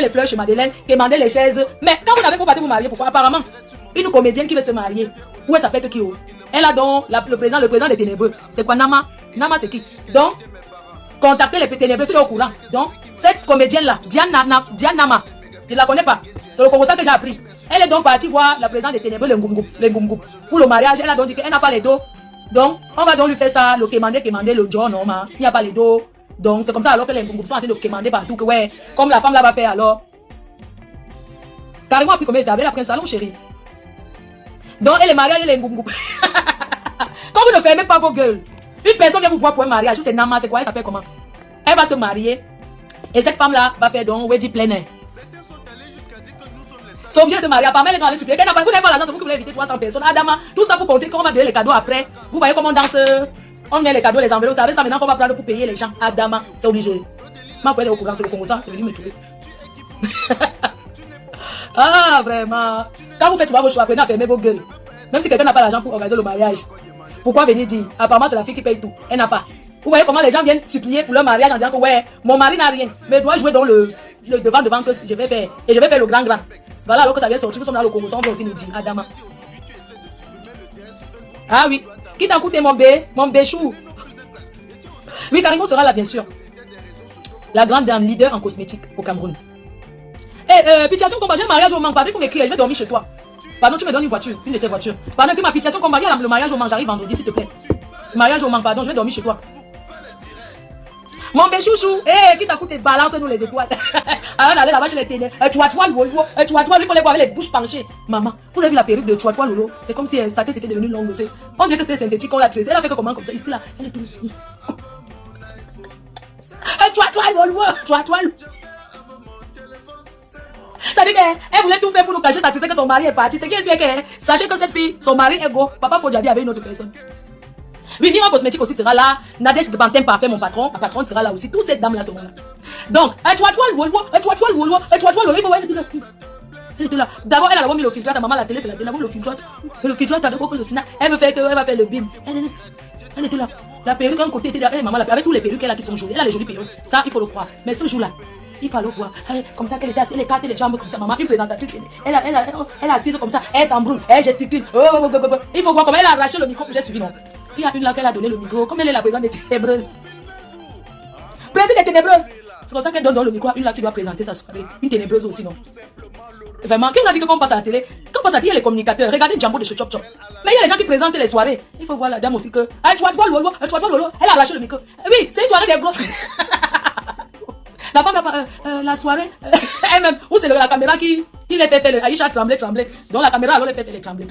les fleurs chez Madeleine, quémander les chaises. Mais quand vous n'avez pas partir vous marier, pourquoi? Apparemment, une comédienne qui veut se marier, où elle s'appelle Kio? Elle a donc le président des ténébreux. C'est quoi Nama? Nama c'est qui? Donc, contactez les ténébreux sur le courant. Donc, cette comédienne-là, Diane Nama, je ne la connais pas. C'est le Congo que j'ai appris. Elle est donc partie voir la présidente des ténébreux, le Ngoumgou. Pour le mariage, elle a donc dit qu'elle n'a pas les dos. Donc, on va donc lui faire ça, le quémander, le John, non, il n'y a pas les dos. Donc, c'est comme ça alors que les Ngoumgou sont en train de quémander partout. Que ouais, comme la femme là va faire alors. Carrément, puis combien de tables? Elle a pris un salon, chérie. Donc, elle est mariée, elle est Ngoumgou. Quand vous ne fermez pas vos gueules, une personne vient vous voir pour un mariage, c'est Nama, c'est quoi? Elle s'appelle comment? Elle va se marier. Et cette femme-là va faire donc wedding plein air. Son obligés de se marier. Apparemment, elle est dans les supplier. Vous n'avez pas l'argent, c'est vous qui voulez inviter 300 personnes. Adama, tout ça pour compter qu'on va donner les cadeaux après. Vous voyez comment on danse. On met les cadeaux, les enveloppes. Vous savez ça maintenant qu'on va prendre pour payer les gens. Adama, c'est obligé. Ma frère est au courant sur le Congo, c'est venu me trouver. Ah, vraiment. Quand vous faites vos choix, apprenez à fermer vos gueules. Même si quelqu'un n'a pas l'argent pour organiser le mariage. Pourquoi venir dire? Apparemment, c'est la fille qui paye tout. Elle n'a pas. Vous voyez comment les gens viennent supplier pour leur mariage en disant que ouais, mon mari n'a rien, mais doit jouer dans le devant que je vais faire. Et je vais faire le grand. Voilà, alors que ça vient sortir, nous sommes dans le Congo, on va aussi nous dire, Adama. Ah oui, qui t'a coûté mon béchou? Oui, Karimo sera là, bien sûr. La grande dame leader en cosmétique au Cameroun. Eh, Pitiation combat, j'ai un mariage au Mans, pardon, il faut m'écrire, je vais dormir chez toi. Pardon, tu me donnes une voiture, une de tes voitures. Pardon, que ma Pitiation combat, il y a le mariage au Mans, j'arrive vendredi, s'il te plaît. Mariage au Mans, pardon, je vais dormir chez toi. Mon béchouchou, qui t'a coûté, balance-nous les étoiles. Alors, on allait là-bas chez les ténèbres. Tu vois, Lolo, il faut les voir avec les bouches penchées. Maman, vous avez vu la perruque de Tu vois, Lolo? C'est comme si sa tête était devenue longue. On dirait que c'est synthétique, on l'a tressée. Elle a fait que comment comme ça, ici là. Elle est tout. Lolo, ça dit qu'elle voulait tout faire pour nous cacher, ça disait que son mari est parti. C'est qui est sûr que, sachez que cette fille, son mari est gros. Papa Fodjabi avait une autre personne. Vivima Cosmétique aussi sera là. Nadège de Bantem Parfait, mon patron. Ma patronne sera là aussi. Toutes ces dames là seront là. Donc, tu vois, elle était là. D'abord, elle a d'abord mis le filtre. Ta maman, la télé, c'est la télé. Le filtre. Le filtre, t'as d'abord le cinéma. Elle me fait que, elle va faire le bim. Elle était là. La perruque, un côté était là. Elle, maman, avec tous les perruques là qui sont jolies. Elle a les jolies perruques. Ça, il faut le croire. Mais ce jour-là, il fallait voir. Comme ça qu'elle était assise, elle écartait les jambes comme ça. Maman, une présentatrice. Elle est assise comme ça. Elle s'embrouille. Elle gesticule. Il faut voir comment elle a arraché le micro que j'ai suivi, non. Il y a une là qu'elle a donné le micro. Comme elle est la présidente des ténébreuses. Préside est ténébreuse. C'est comme ça qu'elle donne dans le micro à une là qui doit présenter sa soirée. Une ténébreuse aussi, non? Vraiment, qui vous a dit que quand on passe à la télé, quand on passe à la télé, il y a les communicateurs. Regardez Djambo de chez Chop Chop. Mais il y a les gens qui présentent les soirées. Il faut voir la dame aussi que. Ah, tu vois Lolo, Lolo. Elle a lâché le micro. Oui, c'est une soirée des grosses. La femme la soirée, elle-même, où c'est la caméra qui les fait faire le Aïcha trembler. Donc la caméra alors les fait les trembler.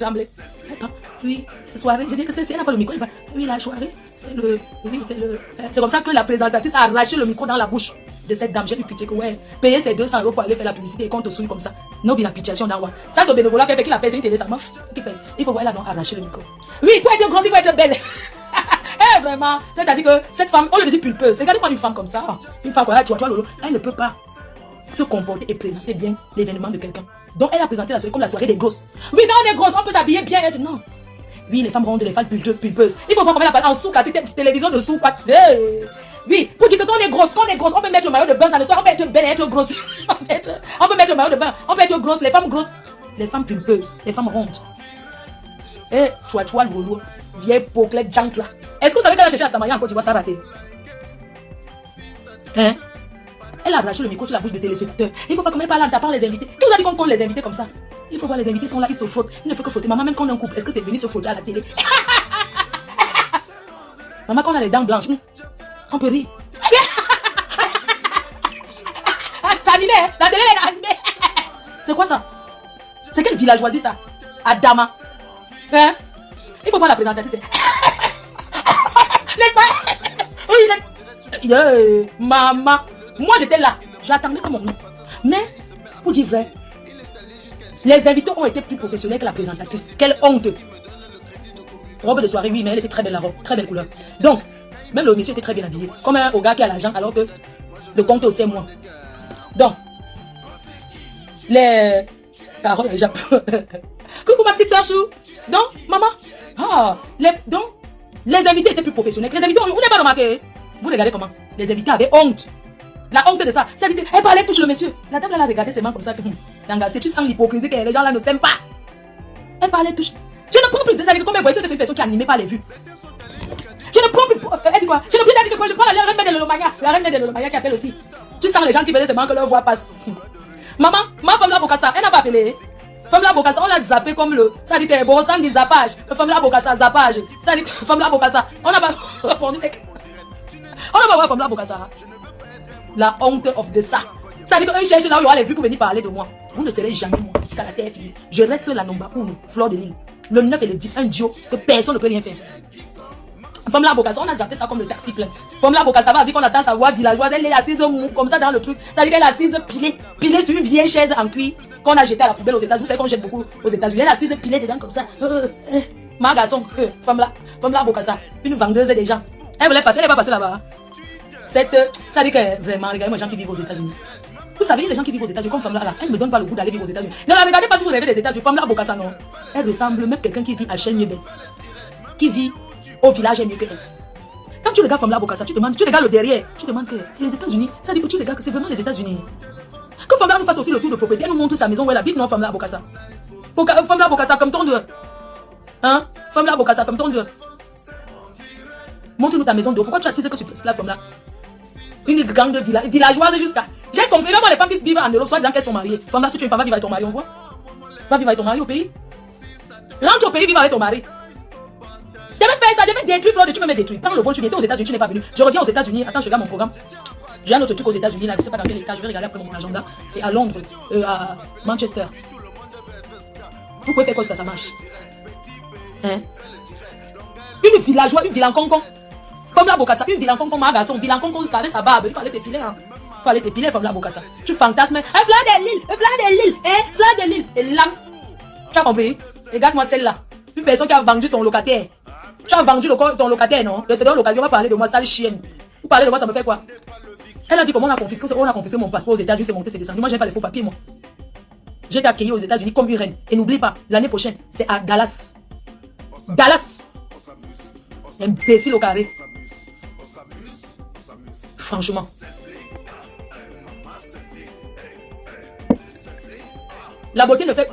Oui, la soirée, je dis que c'est elle n'a pas le micro. Oui, la soirée, c'est le. C'est comme ça que la présentatrice a arraché le micro dans la bouche de cette dame. J'ai eu pitié que ouais, payer ses 200 € pour aller faire la publicité et qu'on te souille comme ça. Non, bien la pitié dans quoi. Ça c'est au bénévolat qu'elle fait qu'il a payé une télé, ça meuf. Il faut voir elle a donc arraché le micro. Oui, pour être grosse, il faut être belle. Eh, vraiment, c'est-à-dire que cette femme, on le dit pulpeuse. Regardez-moi une femme comme ça. Une femme comme ça, tu vois, Lolo, elle ne peut pas se comporter et présenter bien l'événement de quelqu'un. Donc elle a présenté la soirée comme la soirée des grosses. Oui, quand on est grosse, on peut s'habiller bien et être non. Oui, les femmes rondes, les femmes pulpeuses. Il faut voir comment elle appelle en sous-quartier, télévision de sous-quartier. Oui, pour dire que quand on est grosse, on peut mettre le maillot de bain dans le soir, on peut être belle et être grosse. On peut mettre le maillot de bain, on peut être grosse, les femmes grosses, les femmes pulpeuses, les femmes rondes. Eh, tu vois, Lolo, vieille poclette jante là. Est-ce que vous savez qu'elle a cherché à se marier en Côte d'Ivoire, ça a raté? Hein? Elle a arraché le micro sur la bouche de téléspectateurs. Il faut pas comment elle parle en tapant les invités. Qui vous a dit qu'on compte les invités comme ça? Il faut voir les invités sont là, ils se frottent. Il ne faut que frotter. Maman, même quand on est en couple, est-ce que c'est venu se frotter à la télé? Maman, quand on a les dents blanches, on peut rire. C'est animé, hein? La télé est animée. C'est quoi ça? C'est quelle villageoisie ça? Adama. Hein? Il faut voir la présentatrice. N'est-ce pas? Oui, maman. Moi j'étais là. J'attendais comme mon nom. Mais, pour dire vrai, les invités ont été plus professionnels que la présentatrice. Quelle honte. Robe de soirée, oui, mais elle était très belle la robe. Très belle couleur. Donc, même le monsieur était très bien habillé. Comme un gars qui a l'argent, alors que le compte aussi est moins. Donc, les paroles déjà. Coucou ma petite soeur Chou. Donc, maman. Donc, les invités étaient plus professionnels. Les invités, vous n'avez pas remarqué? Vous regardez comment? Les invités avaient honte. La honte de ça. C'est-à-dire elle parlait, touche le monsieur. La dame là, elle a regardé ses mains comme ça. Si tu sens l'hypocrisie que les gens là ne s'aiment pas. Elle parlait, touche. Je ne prends plus. C'est-à-dire comme elle voyait que c'est une personne qui est animée par les vues. Je ne prends plus. Elle dit quoi? Je ne prends plus. Je prends la reine de l'Olomaya. La reine de l'Olomaya qui appelle aussi. Tu sens les gens qui veulent seulement que leur voix passe. Maman, ma femme là, Bokassa, elle n'a pas appelé. Femme là, Bokassa, on l'a zappé comme le. Ça dit que bon sang du zappage. Femme là, Bokassa, zappage. Ça dit que femme là, Bokassa, on n'a pas répondu. On n'a pas voir femme là, Bokassa. La honte of de ça. Ça dit qu'un cherche là où il y aura les vues pour venir parler de moi. Vous ne serez jamais moi jusqu'à la terre finisse. Je reste la Nomba pour nous, Fleur de Lille. Le 9 et le 10, un duo que personne ne peut rien faire. Femme là, Bokassa, on a zappé ça comme le taxi plein. Femme là, Bokassa, va dire qu'on attend sa voix villageoise. Elle est assise comme ça dans le truc. Ça dit qu'elle est assise pilée sur une vieille chaise en cuir qu'on a jeté à la poubelle aux États-Unis. Vous savez qu'on jette beaucoup aux États-Unis. Elle est assise pilée dedans comme ça. Ma garçon, femme là, Bokassa, une vendeuse des gens. Elle voulait passer, elle n'est pas passée là-bas. Ça dit que vraiment, regardez les gens qui vivent aux États-Unis. Vous savez, les gens qui vivent aux États-Unis, comme femme là, elle ne me donne pas le goût d'aller vivre aux États-Unis. Ne la regardez pas si vous rêvez des États-Unis. Femme là, Bokassa, non. Elle ressemble même quelqu'un qui vit à Chenye-Bel, qui vit au village est mieux que elle. Quand tu regardes femme là, Bokassa, tu regardes le derrière, tu demandes que c'est les États-Unis. Ça dit que tu regardes que c'est vraiment les États-Unis. Que femme là nous fasse aussi le tour de propriété, elle nous montre sa maison où elle habite, non, femme là, Bokassa. Femme là, Bokassa, comme ton deux. Hein? Femme là, Bokassa, comme ton deux. Montre-nous ta maison d'eau. Pourquoi tu as assisé que sur la femme là? Une grande villageoise jusqu'à. J'ai compris comment les femmes qui vivent en Europe, soit disant qu'elles sont mariées. Femme là, si tu es une femme, va vivre avec ton mari, on voit. Va vivre avec ton mari au pays. Rentre au pays, vivre avec ton mari. Je vais faire ça, je vais détruire Fleur, tu peux me détruire. Prends le vol, tu étais aux États-Unis, tu n'es pas venu. Je reviens aux États-Unis. Attends, je regarde mon programme. J'ai un autre truc aux États-Unis, là, je ne sais pas dans quel état. Je vais regarder après mon agenda. Et à Londres, à Manchester. Vous pouvez faire quoi, que ça marche? Hein? Une villageoise, une villain-concon. Comme la Bokassa, une villain-concon, ma garçon. Villain-concon, ça avait sa barbe. Il fallait t'épiler, hein. Il fallait t'épiler, comme la Bokassa. Tu fantasmes. Un flanc de l'île, un flanc de l'île, hein, flanc de l'île. Et là, tu as compris? Regarde-moi celle-là. Une personne qui a vendu son locataire. Tu as vendu ton locataire, non? Je te donne l'occasion de parler de moi, sale chienne. Vous parlez de moi, ça me fait quoi? Elle a dit comment on a confisqué mon passeport aux États-Unis, c'est monté, c'est descendu. Moi, j'ai pas les faux papiers, moi. J'ai été accueilli aux États-Unis comme une reine. Et n'oublie pas, l'année prochaine, c'est à Dallas. Dallas. Imbécile au carré. Franchement. La beauté ne fait.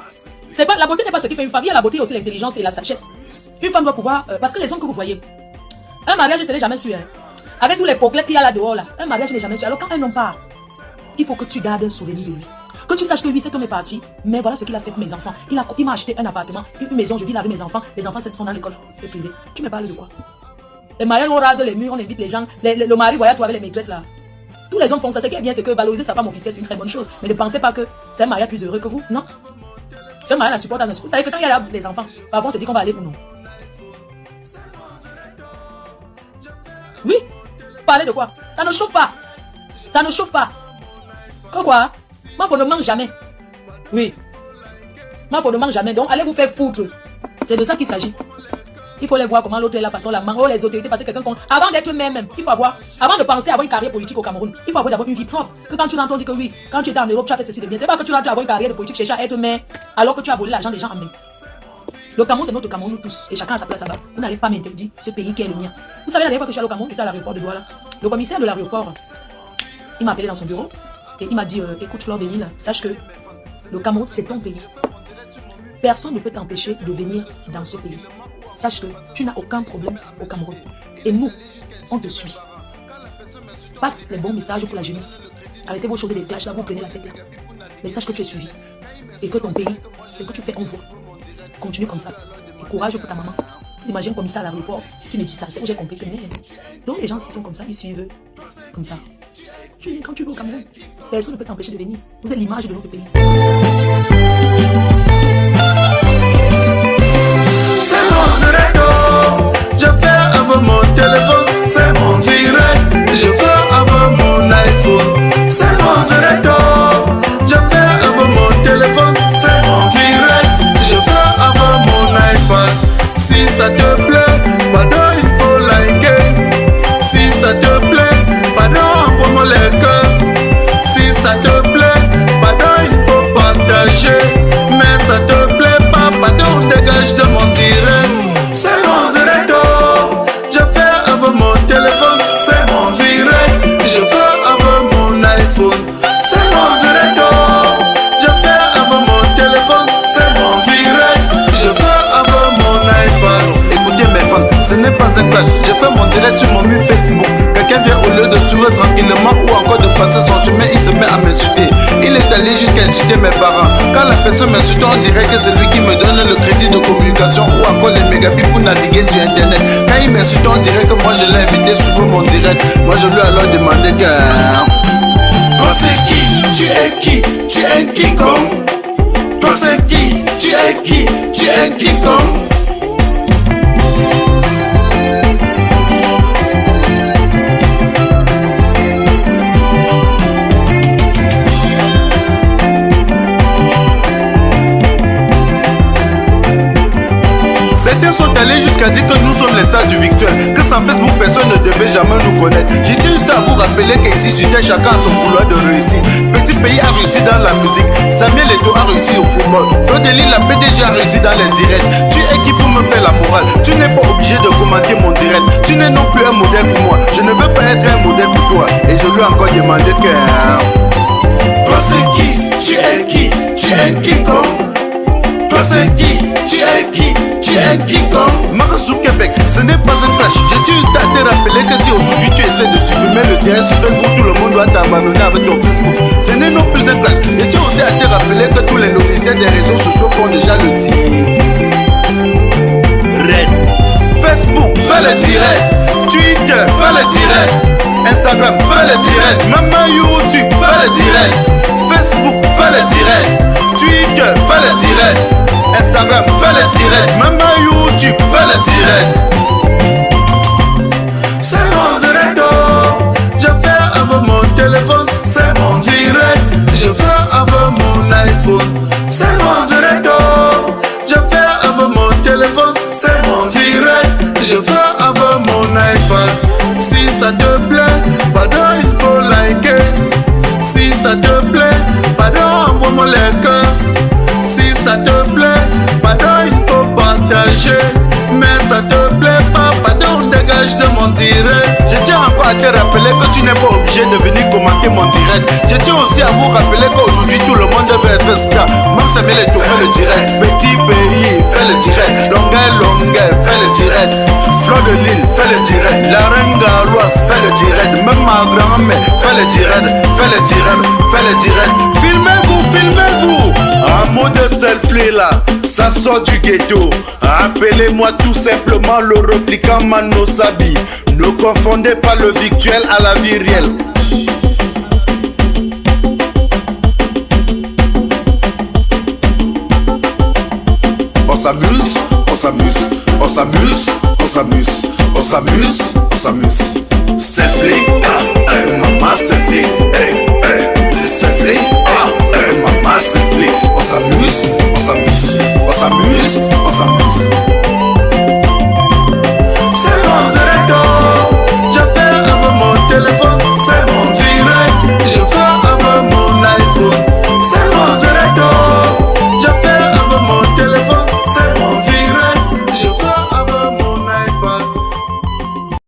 La beauté n'est pas ce qui fait une femme. Il y a la beauté aussi, l'intelligence et la sagesse. Une femme doit pouvoir. Parce que les hommes que vous voyez, un mariage, je ne serai jamais sûr. Hein. avec tous les poclettes qu'il y a là dehors là. Un mariage n'est jamais sûr. Alors quand un homme part, il faut que tu gardes un souvenir de lui. Que tu saches que oui, cet homme est parti, mais voilà ce qu'il a fait pour mes enfants. Il m'a acheté un appartement, une maison, je vis là avec mes enfants. Les enfants sont dans l'école privée. Tu me parles de quoi? Les mariages, on rase les murs, on invite les gens. Le mari voyage toi avec les maîtresses là. Tous les hommes font ça. Ce qui est bien, c'est que valoriser sa femme officielle, c'est une très bonne chose. Mais ne pensez pas que c'est un mariage plus heureux que vous. Non. C'est un mariage la supporte dans notre. Vous savez que quand il y a les enfants, parfois on se dit qu'on va aller pour nous. Oui. Parler de quoi? Ça ne chauffe pas. Ça ne chauffe pas. Quoi? Moi, faut ne mange jamais. Oui. Moi, faut ne mange jamais. Donc, allez vous faire foutre. C'est de ça qu'il s'agit. Il faut les voir comment l'autre est là, parce qu'on la mange. Oh, les autorités, parce que quelqu'un compte. Avant d'être même, il faut avoir, avant de penser à avoir une carrière politique au Cameroun, il faut avoir d'abord une vie propre. Que quand tu l'entends dire que oui, quand tu étais en Europe, tu as fait ceci de bien. C'est pas que tu rentres avoir une carrière de politique, chercher à être maire, alors que tu as volé l'argent des gens en main. Le Cameroun, c'est notre Cameroun, nous tous. Et chacun a sa place là-bas. Vous n'allez pas m'interdire ce pays qui est le mien. Vous savez, la dernière fois que je suis allé au Cameroun, j'étais à l'aéroport de Douala. Le commissaire de l'aéroport, il m'a appelé dans son bureau. Et il m'a dit, écoute Flore Bénil, sache que le Cameroun, c'est ton pays. Personne ne peut t'empêcher de venir dans ce pays. Sache que tu n'as aucun problème au Cameroun. Et nous, on te suit. Passe les bons messages pour la jeunesse. Arrêtez vos choses et les flashs là, vous prenez la tête là. Mais sache que tu es suivi. Et que ton pays, ce que tu fais, on voit. Continue comme ça. Et courage pour ta maman. Vous imaginez comme ça à l'aéroport qui me dit ça. C'est où j'ai compris que donc les gens qui sont comme ça, ils suivent comme ça. Tu viens quand tu veux au Cameroun. Personne ne peut t'empêcher de venir. Vous êtes l'image de notre pays. C'est mon direct. Je fais avec mon téléphone. C'est mon direct. Je fais avec mon iPhone. C'est mon direct. Je fais avec mon téléphone. C'est mon direct. Je fais avec mon iPad. Si ça te plaît, pardon, il faut liker. Si ça te plaît, pardon, envoie-moi les cœurs. Si ça te plaît, pardon, il faut partager. Mais ça te plaît pas, pardon, dégage de mon direct. C'est mon direct, je fais avec mon téléphone. C'est mon direct, je fais avec mon iPhone. C'est mon direct, je fais avec mon téléphone. C'est mon direct, je fais avec mon iPad. Écoutez mes fans, ce n'est pas un clash. Je fais mon direct sur mon mur Facebook. Quelqu'un vient au lieu de suivre tranquillement ou encore de passer son chemin, il se met à m'insulter. Il est allé jusqu'à insulter mes parents. Quand la personne m'insulte, on dirait que c'est lui qui me donne le crédit de communication ou encore les mégabits pour naviguer sur internet. Quand il m'insulte, on dirait que moi je l'ai invité sur mon direct. Moi je lui ai alors demandé que... Toi c'est qui? Tu es qui? Tu es un quiconque. Toi c'est qui? Tu es qui? Tu es un quiconque. Certains sont allés jusqu'à dire que nous sommes les stars du virtuel, que sans Facebook personne ne devait jamais nous connaître. J'ai juste à vous rappeler qu'ici sur Terre chacun a son couloir de réussite. Petit pays a réussi dans la musique, Samuel Eto'o a réussi au football, Flore Bénil la PDG a réussi dans les directs. Tu es qui pour me faire la morale? Tu n'es pas obligé de commenter mon direct. Tu n'es non plus un modèle pour moi. Je ne veux pas être un modèle pour toi. Et je lui ai encore demandé que... Toi c'est qui? Tu es qui? Tu es quiconque. Toi c'est qui? Tu es qui? Tu es quiconque. Marasou Québec, ce n'est pas un clash. J'ai juste à te rappeler que si aujourd'hui tu essaies de supprimer le direct sur Facebook, tout le monde doit t'abandonner avec ton Facebook. Ce n'est non plus un clash. Et tu aussi à te rappeler que tous les logiciels des réseaux sociaux font déjà le tir. Red. Facebook, fais le direct. Twitter, fais le direct. Instagram, fais le direct. Même YouTube, fais le direct. Facebook, fais le direct. Twitter, fais le direct. Instagram, fais le direct. Même YouTube, fais le direct. C'est mon direct, je fais avec mon téléphone. C'est mon direct, je fais avec mon iPhone. C'est mon direct, je fais avec mon téléphone. C'est mon direct, je fais avec mon iPad. Si ça te plaît, pardon, il faut liker. Si ça te plaît, pardon, envoie-moi les cœurs. Si ça te plaît, pardon, il faut partager. Mais ça te plaît pas, pardon, dégage de mon direct. tiens encore à te rappeler que tu n'es pas obligé de venir commenter mon direct. Je tiens aussi à vous rappeler qu'aujourd'hui tout le monde veut être star. Même Samuel Eto'o fait le direct. Petit pays fait le direct. Longueuil fait le direct. Flo de Lille fait le direct. La reine Galloise fait le direct. Même ma grand-mère fait le direct. Fait le direct. Fait le direct. Filmez-vous, filmez-vous. Un mot de selfie là, ça sort du ghetto. Appelez-moi tout simplement le replicant Mano Sabi. Ne confondez pas le virtuel à la vie réelle. On s'amuse, on s'amuse, on s'amuse, on s'amuse, on s'amuse, on s'amuse. Selfie.